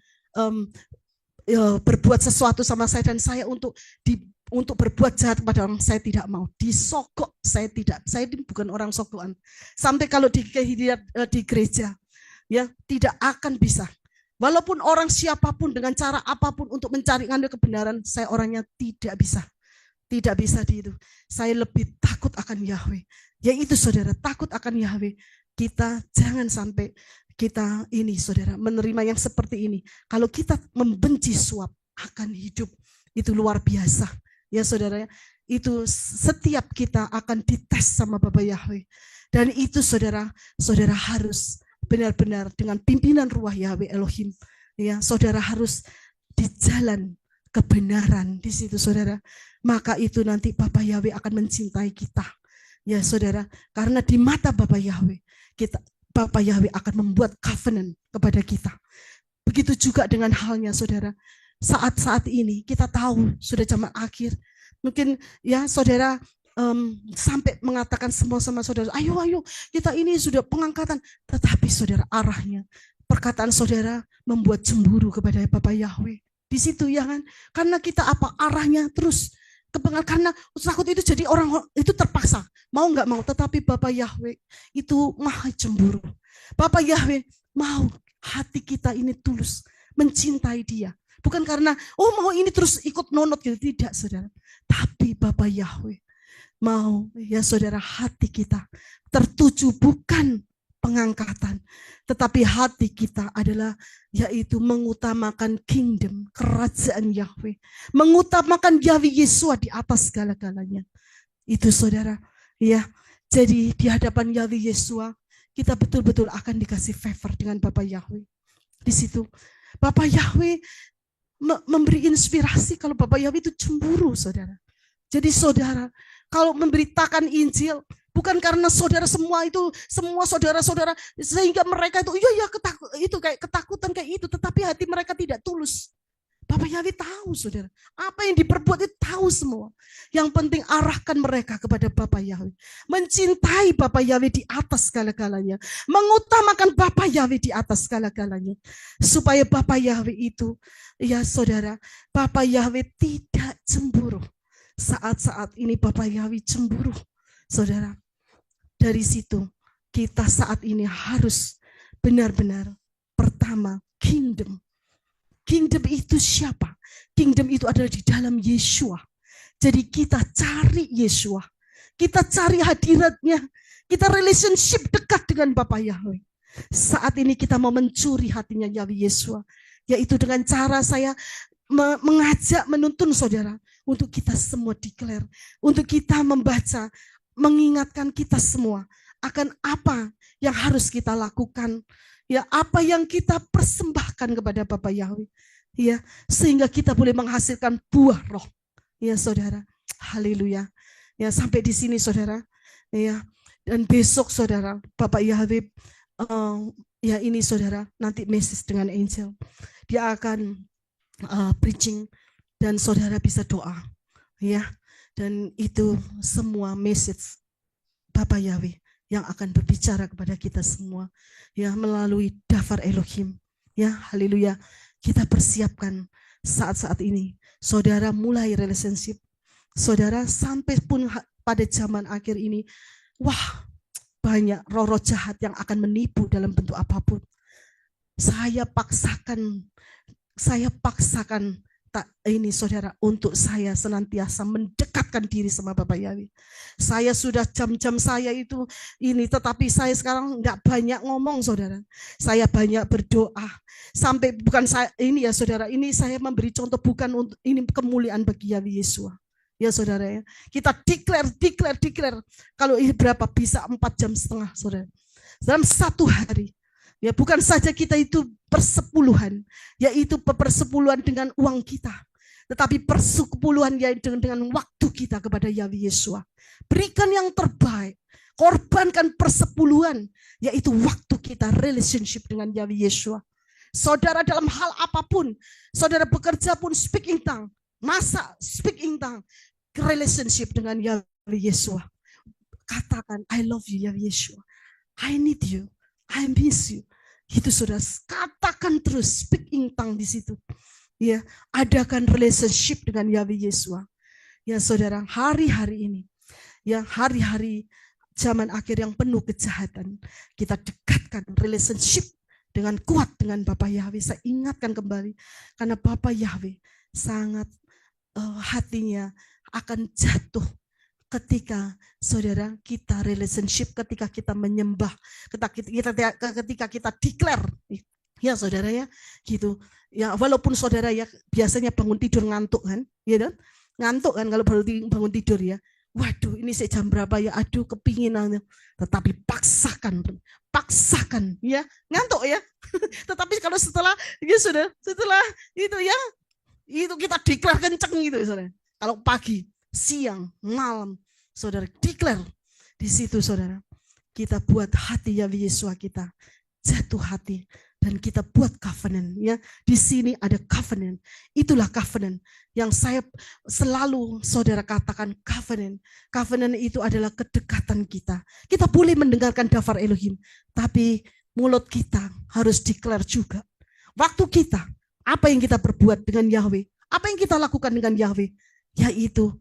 berbuat sesuatu sama saya dan saya untuk berbuat jahat kepada orang, saya tidak mau disogok, saya ini bukan orang sogokan. Sampai kalau di gereja ya tidak akan bisa, walaupun orang siapapun dengan cara apapun untuk mencari ngambil kebenaran, saya orangnya tidak bisa di itu. Saya lebih takut akan Yahweh, yaitu saudara, takut akan Yahweh. Kita jangan sampai kita ini saudara menerima yang seperti ini. Kalau kita membenci suap akan hidup, itu luar biasa ya saudara ya. Itu setiap kita akan dites sama Bapak Yahweh, dan itu saudara harus benar-benar dengan pimpinan ruah Yahweh Elohim ya, saudara harus di jalan kebenaran di situ saudara, maka itu nanti Bapak Yahweh akan mencintai kita ya saudara, karena di mata Bapak Yahweh Bapak Yahweh akan membuat covenant kepada kita. Begitu juga dengan halnya saudara, saat-saat ini kita tahu sudah zaman akhir, mungkin ya saudara sampai mengatakan semua sama saudara, ayo kita ini sudah pengangkatan, tetapi saudara arahnya perkataan saudara membuat cemburu kepada Bapak Yahweh di situ ya kan, karena kita arahnya terus karena takut itu jadi orang itu terpaksa mau nggak mau, tetapi Bapak Yahweh itu maha cemburu. Bapak Yahweh mau hati kita ini tulus mencintai dia, bukan karena mau ini terus ikut nonot gitu, tidak saudara, tapi Bapak Yahweh mau ya saudara hati kita tertuju bukan pengangkatan, tetapi hati kita adalah yaitu mengutamakan kingdom, kerajaan Yahweh, mengutamakan Yahweh Yesua di atas segala-galanya. Itu saudara ya, jadi di hadapan Yahweh Yesua kita betul-betul akan dikasih favor dengan Bapak Yahweh. Di situ Bapak Yahweh memberi inspirasi kalau Bapak Yahweh itu cemburu saudara. Jadi saudara kalau memberitakan Injil bukan karena saudara semua saudara-saudara sehingga mereka itu kayak ketakutan kayak itu, tetapi hati mereka tidak tulus. Bapak Yahweh tahu saudara, apa yang diperbuat itu tahu semua. Yang penting arahkan mereka kepada Bapak Yahweh, mencintai Bapak Yahweh di atas segala-galanya, mengutamakan Bapak Yahweh di atas segala-galanya, supaya Bapak Yahweh itu ya saudara, Bapak Yahweh tidak cemburu. Saat-saat ini Bapak Yahweh cemburu saudara. Dari situ kita saat ini harus benar-benar pertama kingdom. Kingdom itu siapa? Kingdom itu adalah di dalam Yeshua. Jadi kita cari Yeshua. Kita cari hadiratnya. Kita relationship dekat dengan Bapa Yahweh. Saat ini kita mau mencuri hatinya Yahweh Yeshua. Yaitu dengan cara saya mengajak, menuntun saudara. Untuk kita semua declare. Untuk kita membaca. Mengingatkan kita semua. Akan apa yang harus kita lakukan. Ya, apa yang kita persembahkan kepada Bapa Yahweh. Ya, sehingga kita boleh menghasilkan buah roh. Ya, saudara. Haleluya. Ya, sampai di sini saudara. Ya, dan besok saudara, Bapak Yahweh, ya ini saudara, nanti message dengan Angel. Dia akan preaching dan saudara bisa doa. Ya, dan itu semua message Bapak Yahweh yang akan berbicara kepada kita semua. Ya, melalui Dafar Elohim. Ya, haleluya. Kita persiapkan saat-saat ini. Saudara mulai relationship. Saudara sampai pun pada zaman akhir ini, wah, banyak roh-roh jahat yang akan menipu dalam bentuk apapun. Saya paksakan ini saudara, untuk saya senantiasa mendekatkan diri sama Bapak Yahweh. Saya sudah jam-jam saya itu ini, tetapi saya sekarang nggak banyak ngomong saudara. Saya banyak berdoa. Sampai bukan saya ini ya saudara, ini saya memberi contoh bukan untuk ini kemuliaan bagi Yahweh Yeshua. Ya saudara ya, kita declare. Kalau ini berapa bisa 4,5 jam saudara. Dalam satu hari. Ya, bukan saja kita itu persepuluhan, yaitu persepuluhan dengan uang kita, tetapi persepuluhan yaitu dengan waktu kita kepada Yahweh Yeshua. Berikan yang terbaik, korbankan persepuluhan, yaitu waktu kita relationship dengan Yahweh Yeshua. Saudara dalam hal apapun, saudara bekerja pun speak in tongue, masa speak in tongue, relationship dengan Yahweh Yeshua. Katakan, I love you Yahweh Yeshua, I need you, I miss you. Itu saudara, katakan terus, speak in tongue di situ. Ya, adakan relationship dengan Yahweh Yeshua. Ya saudara, hari-hari ini, ya hari-hari zaman akhir yang penuh kejahatan, kita dekatkan relationship dengan kuat dengan Bapa Yahweh. Saya ingatkan kembali, karena Bapa Yahweh sangat hatinya akan jatuh ketika saudara kita relationship, ketika kita menyembah, ketika kita declare, ya saudara ya, gitu. Ya walaupun saudara ya biasanya bangun tidur ngantuk kan, ya kan? Ngantuk kan kalau baru bangun tidur ya. Waduh, ini jam berapa ya? Aduh, kepinginan. Tetapi paksakan ya, ngantuk ya. Tetapi kalau setelah itu ya, itu kita declare kenceng gitu saudara. Kalau pagi, siang, malam, saudara declare di situ saudara. Kita buat hati Yahweh Yeshua kita jatuh hati dan kita buat covenant ya. Di sini ada covenant. Itulah covenant yang saya selalu saudara katakan covenant. Covenant itu adalah kedekatan kita. Kita boleh mendengarkan Dafar Elohim, tapi mulut kita harus declare juga. Waktu kita, apa yang kita perbuat dengan Yahweh, apa yang kita lakukan dengan Yahweh, yaitu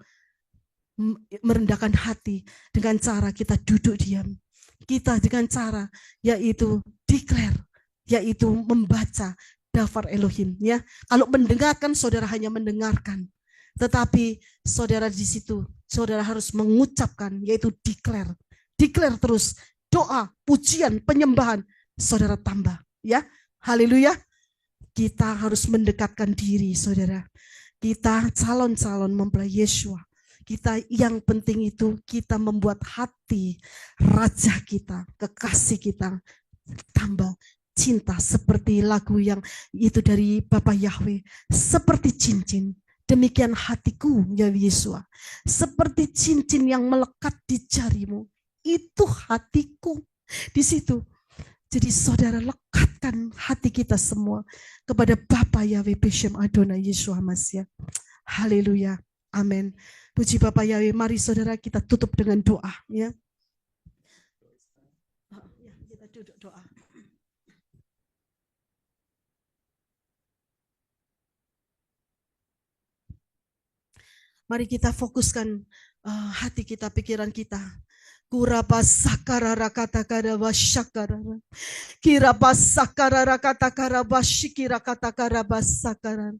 merendahkan hati dengan cara kita duduk diam. Kita dengan cara yaitu declare, yaitu membaca Dafar Elohim ya. Kalau mendengarkan saudara hanya mendengarkan, tetapi saudara di situ saudara harus mengucapkan, yaitu declare. Declare terus, doa, pujian, penyembahan saudara tambah ya. Haleluya. Kita harus mendekatkan diri saudara. Kita calon-calon mempelai Yeshua. Kita yang penting itu kita membuat hati raja kita, kekasih kita tambah cinta seperti lagu yang itu dari Bapak Yahweh. Seperti cincin, demikian hatiku Yahweh Yeshua. Seperti cincin yang melekat di jarimu, itu hatiku. Di situ. Jadi saudara lekatkan hati kita semua kepada Bapa Yahweh Beshem Adonai Yeshua Mashiach. Haleluya. Amin. Puji Bapa Yahweh. Mari saudara kita tutup dengan doa ya. Kita duduk doa. Mari kita fokuskan hati kita, pikiran kita Kurabasakarara katakaraba syakarara. Kirabasakarara katakaraba shikira katakaraba sakarara.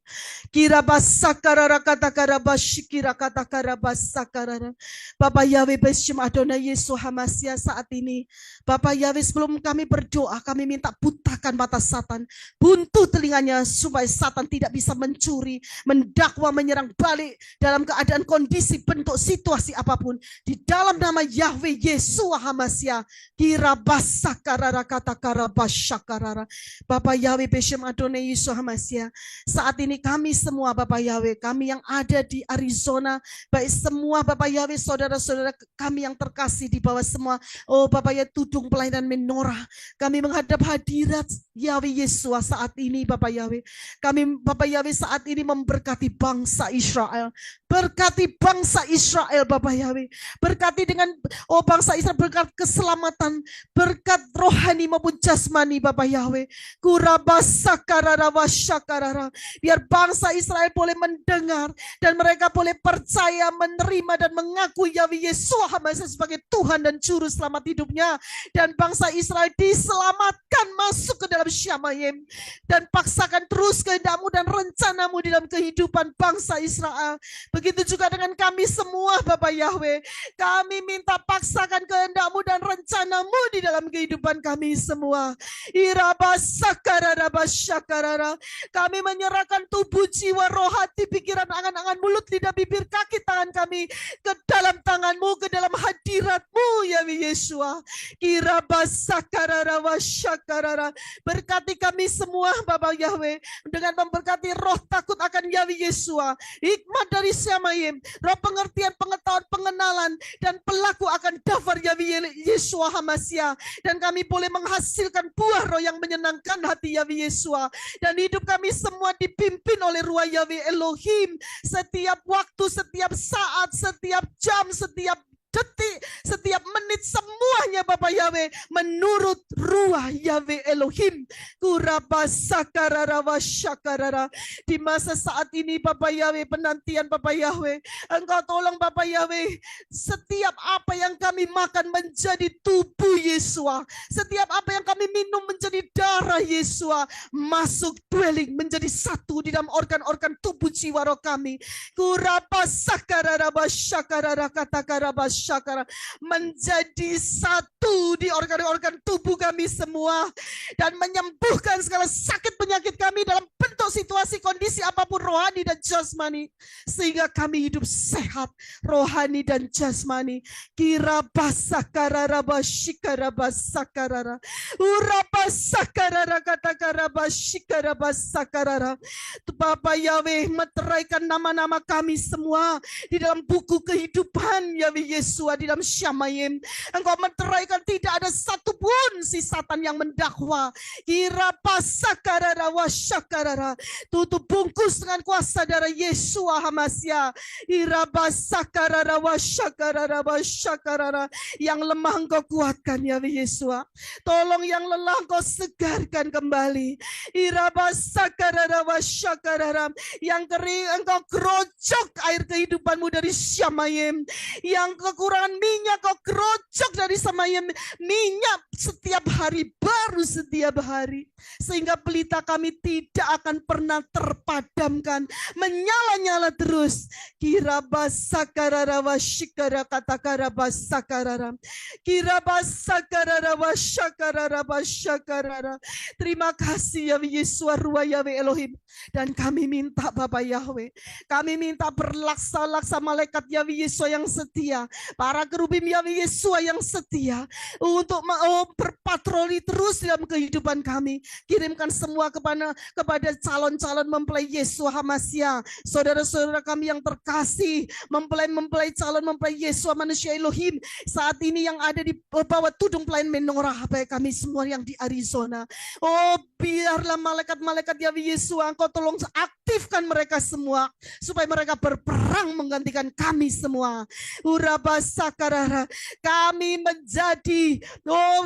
Kirabasakarara katakaraba shikira katakaraba sakarara. Bapak Yahweh Beshem Adonai Yesus Hamasia, saat ini Bapak Yahweh, sebelum kami berdoa, kami minta butakan mata Satan, buntu telinganya supaya Satan tidak bisa mencuri, mendakwa, menyerang balik dalam keadaan kondisi, bentuk, situasi apapun. Di dalam nama Yahweh Yesua Hamasya, kirabasakarara katakarabasyakarara. Bapak Yahweh Beshem Adonai Yesus Hamasya, saat ini kami semua Bapak Yahweh, kami yang ada di Arizona, baik semua Bapak Yahweh, saudara-saudara kami yang terkasih di bawah semua, oh Bapak Yahweh, tudung pelayanan menorah, kami menghadap hadirat Yahweh Yesua saat ini Bapak Yahweh. Kami Bapak Yahweh saat ini memberkati bangsa Israel, berkati bangsa Israel Bapak Yahweh, berkati dengan bangsa Israel, berkat keselamatan, berkat rohani maupun jasmani Bapak Yahweh. Kurabasakarara wasyakarara, biar bangsa Israel boleh mendengar dan mereka boleh percaya, menerima dan mengaku Yahweh Yesua Hamasya sebagai Tuhan dan Juru Selamat hidupnya, dan bangsa Israel diselamatkan masuk ke dalam Syamayim, dan paksakan terus kehendak-Mu dan rencana-Mu di dalam kehidupan bangsa Israel. Begitu juga dengan kami semua Bapak Yahweh, kami minta paksakan kehendak-Mu dan rencana-Mu di dalam kehidupan kami semua. Irabasakararabasyakarara, kami menyerahkan tubuh, jiwa, roh, hati, pikiran, angan-angan, mulut, lidah, bibir, kaki, tangan kami ke dalam tangan-Mu, ke dalam hadirat-Mu Yahweh Yesua. Kirabasakarara wasyakarara, berkati kami semua Bapak Yahweh dengan memberkati roh takut akan Yahweh Yesua, hikmat dari Syamayim, roh pengertian, pengetahuan, pengenalan, dan pelaku akan daftar Yahweh Yesua Hamasya, dan kami boleh menghasilkan buah roh yang menyenangkan hati Yahweh Yesua, dan hidup kami semua dipimpin oleh ruah Yahweh Elohim setiap waktu, setiap saat, setiap jam, setiap detik, setiap menit, semuanya Bapak Yahweh menurut ruah Yahweh Elohim. Kurabasakarara wasyakarara. Di masa saat ini Bapak Yahweh, penantian Bapak Yahweh, Engkau tolong Bapak Yahweh, setiap apa yang kami makan menjadi tubuh Yesua, setiap apa yang kami minum menjadi darah Yesua, masuk dwelling menjadi satu di dalam organ-organ tubuh jiwa roh kami. Kurabasakarara wasyakarara katakarabasyakarara, menjadi satu di organ-organ tubuh kami semua, dan menyembuhkan segala sakit penyakit kami dalam bentuk situasi kondisi apapun rohani dan jasmani, sehingga kami hidup sehat rohani dan jasmani. Kirabasakarara bashikarabasyakarara, urabasakarara katakarabashikarabasyakarara. Bapak Yahweh, meteraikan nama-nama kami semua di dalam buku kehidupan Yahweh Yesua di dalam Syamayim. Engkau menteraikan, tidak ada satupun si Satan yang mendakwa. Kirabasakarara wasyakarara, tutup bungkus dengan kuasa darah Yesua Hamasya. Irabasakarara wasyakarara wasyakarara, yang lemah Engkau kuatkan Yahweh Yesua. Tolong yang lelah Engkau segarkan kembali. Irabasakarara wasyakarara, yang kering Engkau gerojok air kehidupan-Mu dari Syamayim. Yang kekurangan minyak Kau gerojok dari Syamayim, minyak setiap hari, baru setiap hari, sehingga pelita kami tidak akan pernah terpadamkan, menyala-nyala terus. Kirabasakarara wasyikara katakarabasyakarara, kirabasakarara wasyakarara basyakarara. Terima kasih Yahweh Yesua ruah Yahweh Elohim, dan kami minta Bapak Yahweh, kami minta berlaksa-laksa malaikat Yahweh Yesua yang setia, para kerubim Yahweh Yesua yang setia, untuk berpatroli terus dalam kehidupan kami. Kirimkan semua kepada calon-calon mempelai Yesua Hamasya, saudara-saudara kami yang terkasih, mempelai calon mempelai Yesua manusia Elohim saat ini yang ada di bawah tudung pelayan menorah, baik kami semua yang di Arizona. Oh, biarlah malaikat-malaikat Yahweh Yesua Engkau tolong aktifkan mereka semua, supaya mereka berperang menggantikan kami semua. Urabasakarara, kami menjadi,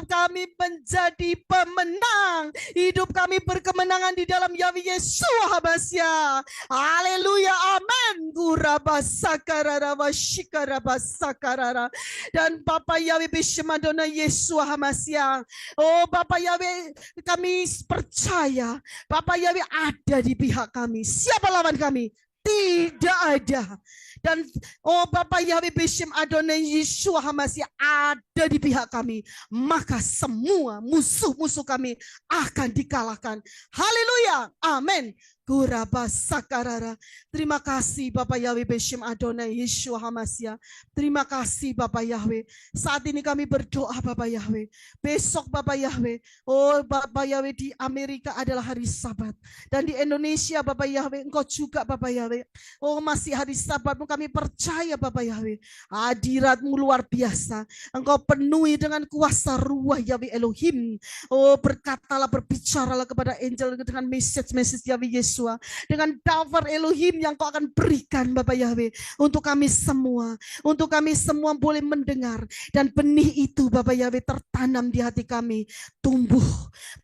kami menjadi pemenang. Hidup kami berkemenangan di dalam Yahweh Yeshua HaMashiach. Haleluya, amin. Gurabasakarara washikarabasakarara. Dan Bapak Yahweh Beshem Adonai Yeshua HaMashiach. Oh Bapak Yahweh, kami percaya Bapak Yahweh ada di pihak kami. Siapa lawan kami? Tidak ada. Dan oh Bapak Yahweh Beshem Adonai Yeshua HaMashiach ada di pihak kami. Maka semua musuh-musuh kami akan dikalahkan. Haleluya. Amin. Gurabasakarara. Terima kasih Bapak Yahweh Beshem Adonai Yeshua HaMashiach. Terima kasih Bapak Yahweh. Saat ini kami berdoa Bapak Yahweh. Besok Bapak Yahweh. Oh Bapak Yahweh, di Amerika adalah hari Sabat. Dan di Indonesia Bapak Yahweh, Engkau juga Bapak Yahweh. Oh masih hari Sabatmu, kami percaya Bapak Yahweh. Hadirat-Mu luar biasa. Engkau penuhi dengan kuasa ruah Yahweh Elohim. Oh berkatalah, berbicaralah kepada angel dengan message Yahweh Yesus. Dengan daftar Elohim yang Kau akan berikan Bapak Yahweh untuk kami semua. Untuk kami semua boleh mendengar. Dan benih itu Bapak Yahweh tertanam di hati kami. Tumbuh,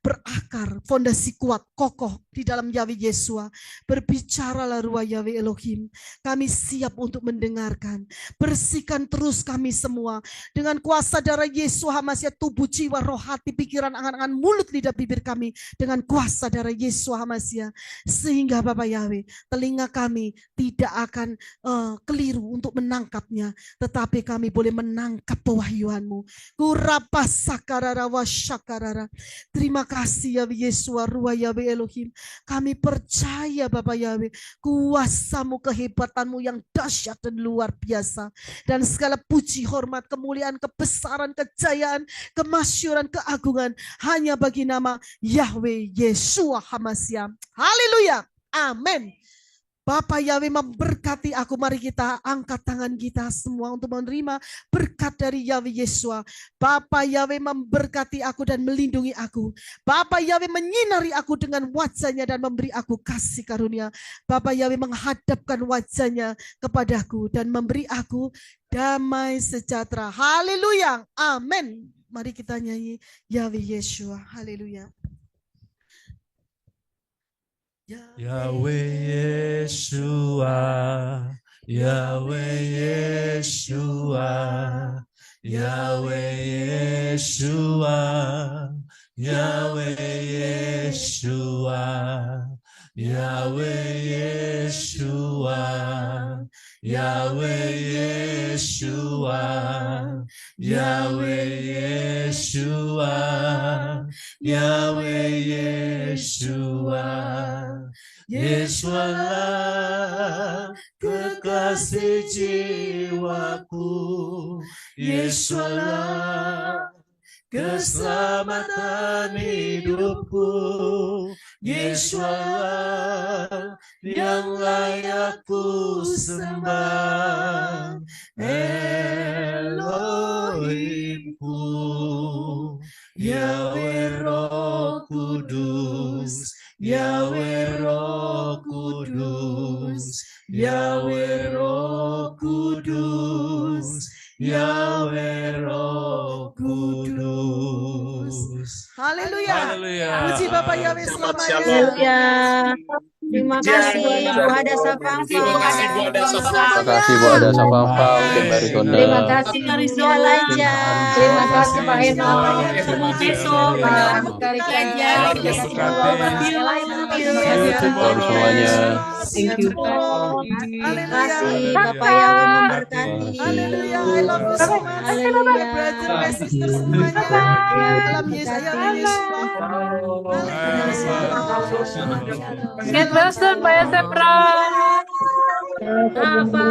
berakar, fondasi kuat, kokoh di dalam Yahweh Yeshua. Berbicaralah ruah Yahweh Elohim. Kami siap untuk mendengarkan. Bersihkan terus kami semua. Dengan kuasa darah Yeshua HaMashiach, tubuh, jiwa, roh, hati, pikiran, angan-angan, mulut, lidah, bibir kami. Dengan kuasa darah Yeshua HaMashiach. Sehingga Bapak Yahweh, telinga kami tidak akan keliru untuk menangkapnya, tetapi kami boleh menangkap pewahyuan-Mu. Kurapasakarara wasyakarara. Terima kasih Yahweh Yeshua, ruah Yahweh Elohim. Kami percaya Bapak Yahweh, kuasa-Mu, kehebatan-Mu yang dahsyat dan luar biasa. Dan segala puji, hormat, kemuliaan, kebesaran, kejayaan, kemasyuran, keagungan hanya bagi nama Yahweh Yeshua HaMashiach. Haleluya. Amin. Bapak Yahweh memberkati aku. Mari kita angkat tangan kita semua untuk menerima berkat dari Yahweh Yeshua. Bapak Yahweh memberkati aku dan melindungi aku. Bapak Yahweh menyinari aku dengan wajahnya dan memberi aku kasih karunia. Bapak Yahweh menghadapkan wajahnya kepadaku dan memberi aku damai sejahtera. Haleluya. Amin. Mari kita nyanyi Yahweh Yeshua. Haleluya. Yahweh Yeshua, Yahweh Yeshua, Yahweh Yeshua, Yahweh Yeshua, Yahweh Yeshua, Yahweh Yeshua, Yahweh Yeshua, Yahweh Yeshua. Yesualah kekasih jiwaku, Yesualah keselamatan hidupku, Yesualah yang layak ku sembah, Elohimku, Yahweh Roh Kudus, Yahweh Roh Kudus, Yahweh Roh Kudus, Yahweh Roh Kudus. Haleluya. Haleluya. Puji Bapak Yahweh selamanya. Haleluya. Terima kasih Bu Ada Safangfa. Terima kasih Bu Ada Safangfa. Terima kasih Bu Ada Safangfa untuk baritonda. Terima kasih Rizia Laja. Terima kasih Pak Eno. Terima kasih. Pak Karikaja. Terima semuanya. Thank you. Terima kasih Bapak Haleluya. Yahweh memberkati. Haleluya. I love you so much. Haleluya. Brothers and sisters semuanya. Dalam Yesus. Get well soon, Pak Yosef Ram. Apa?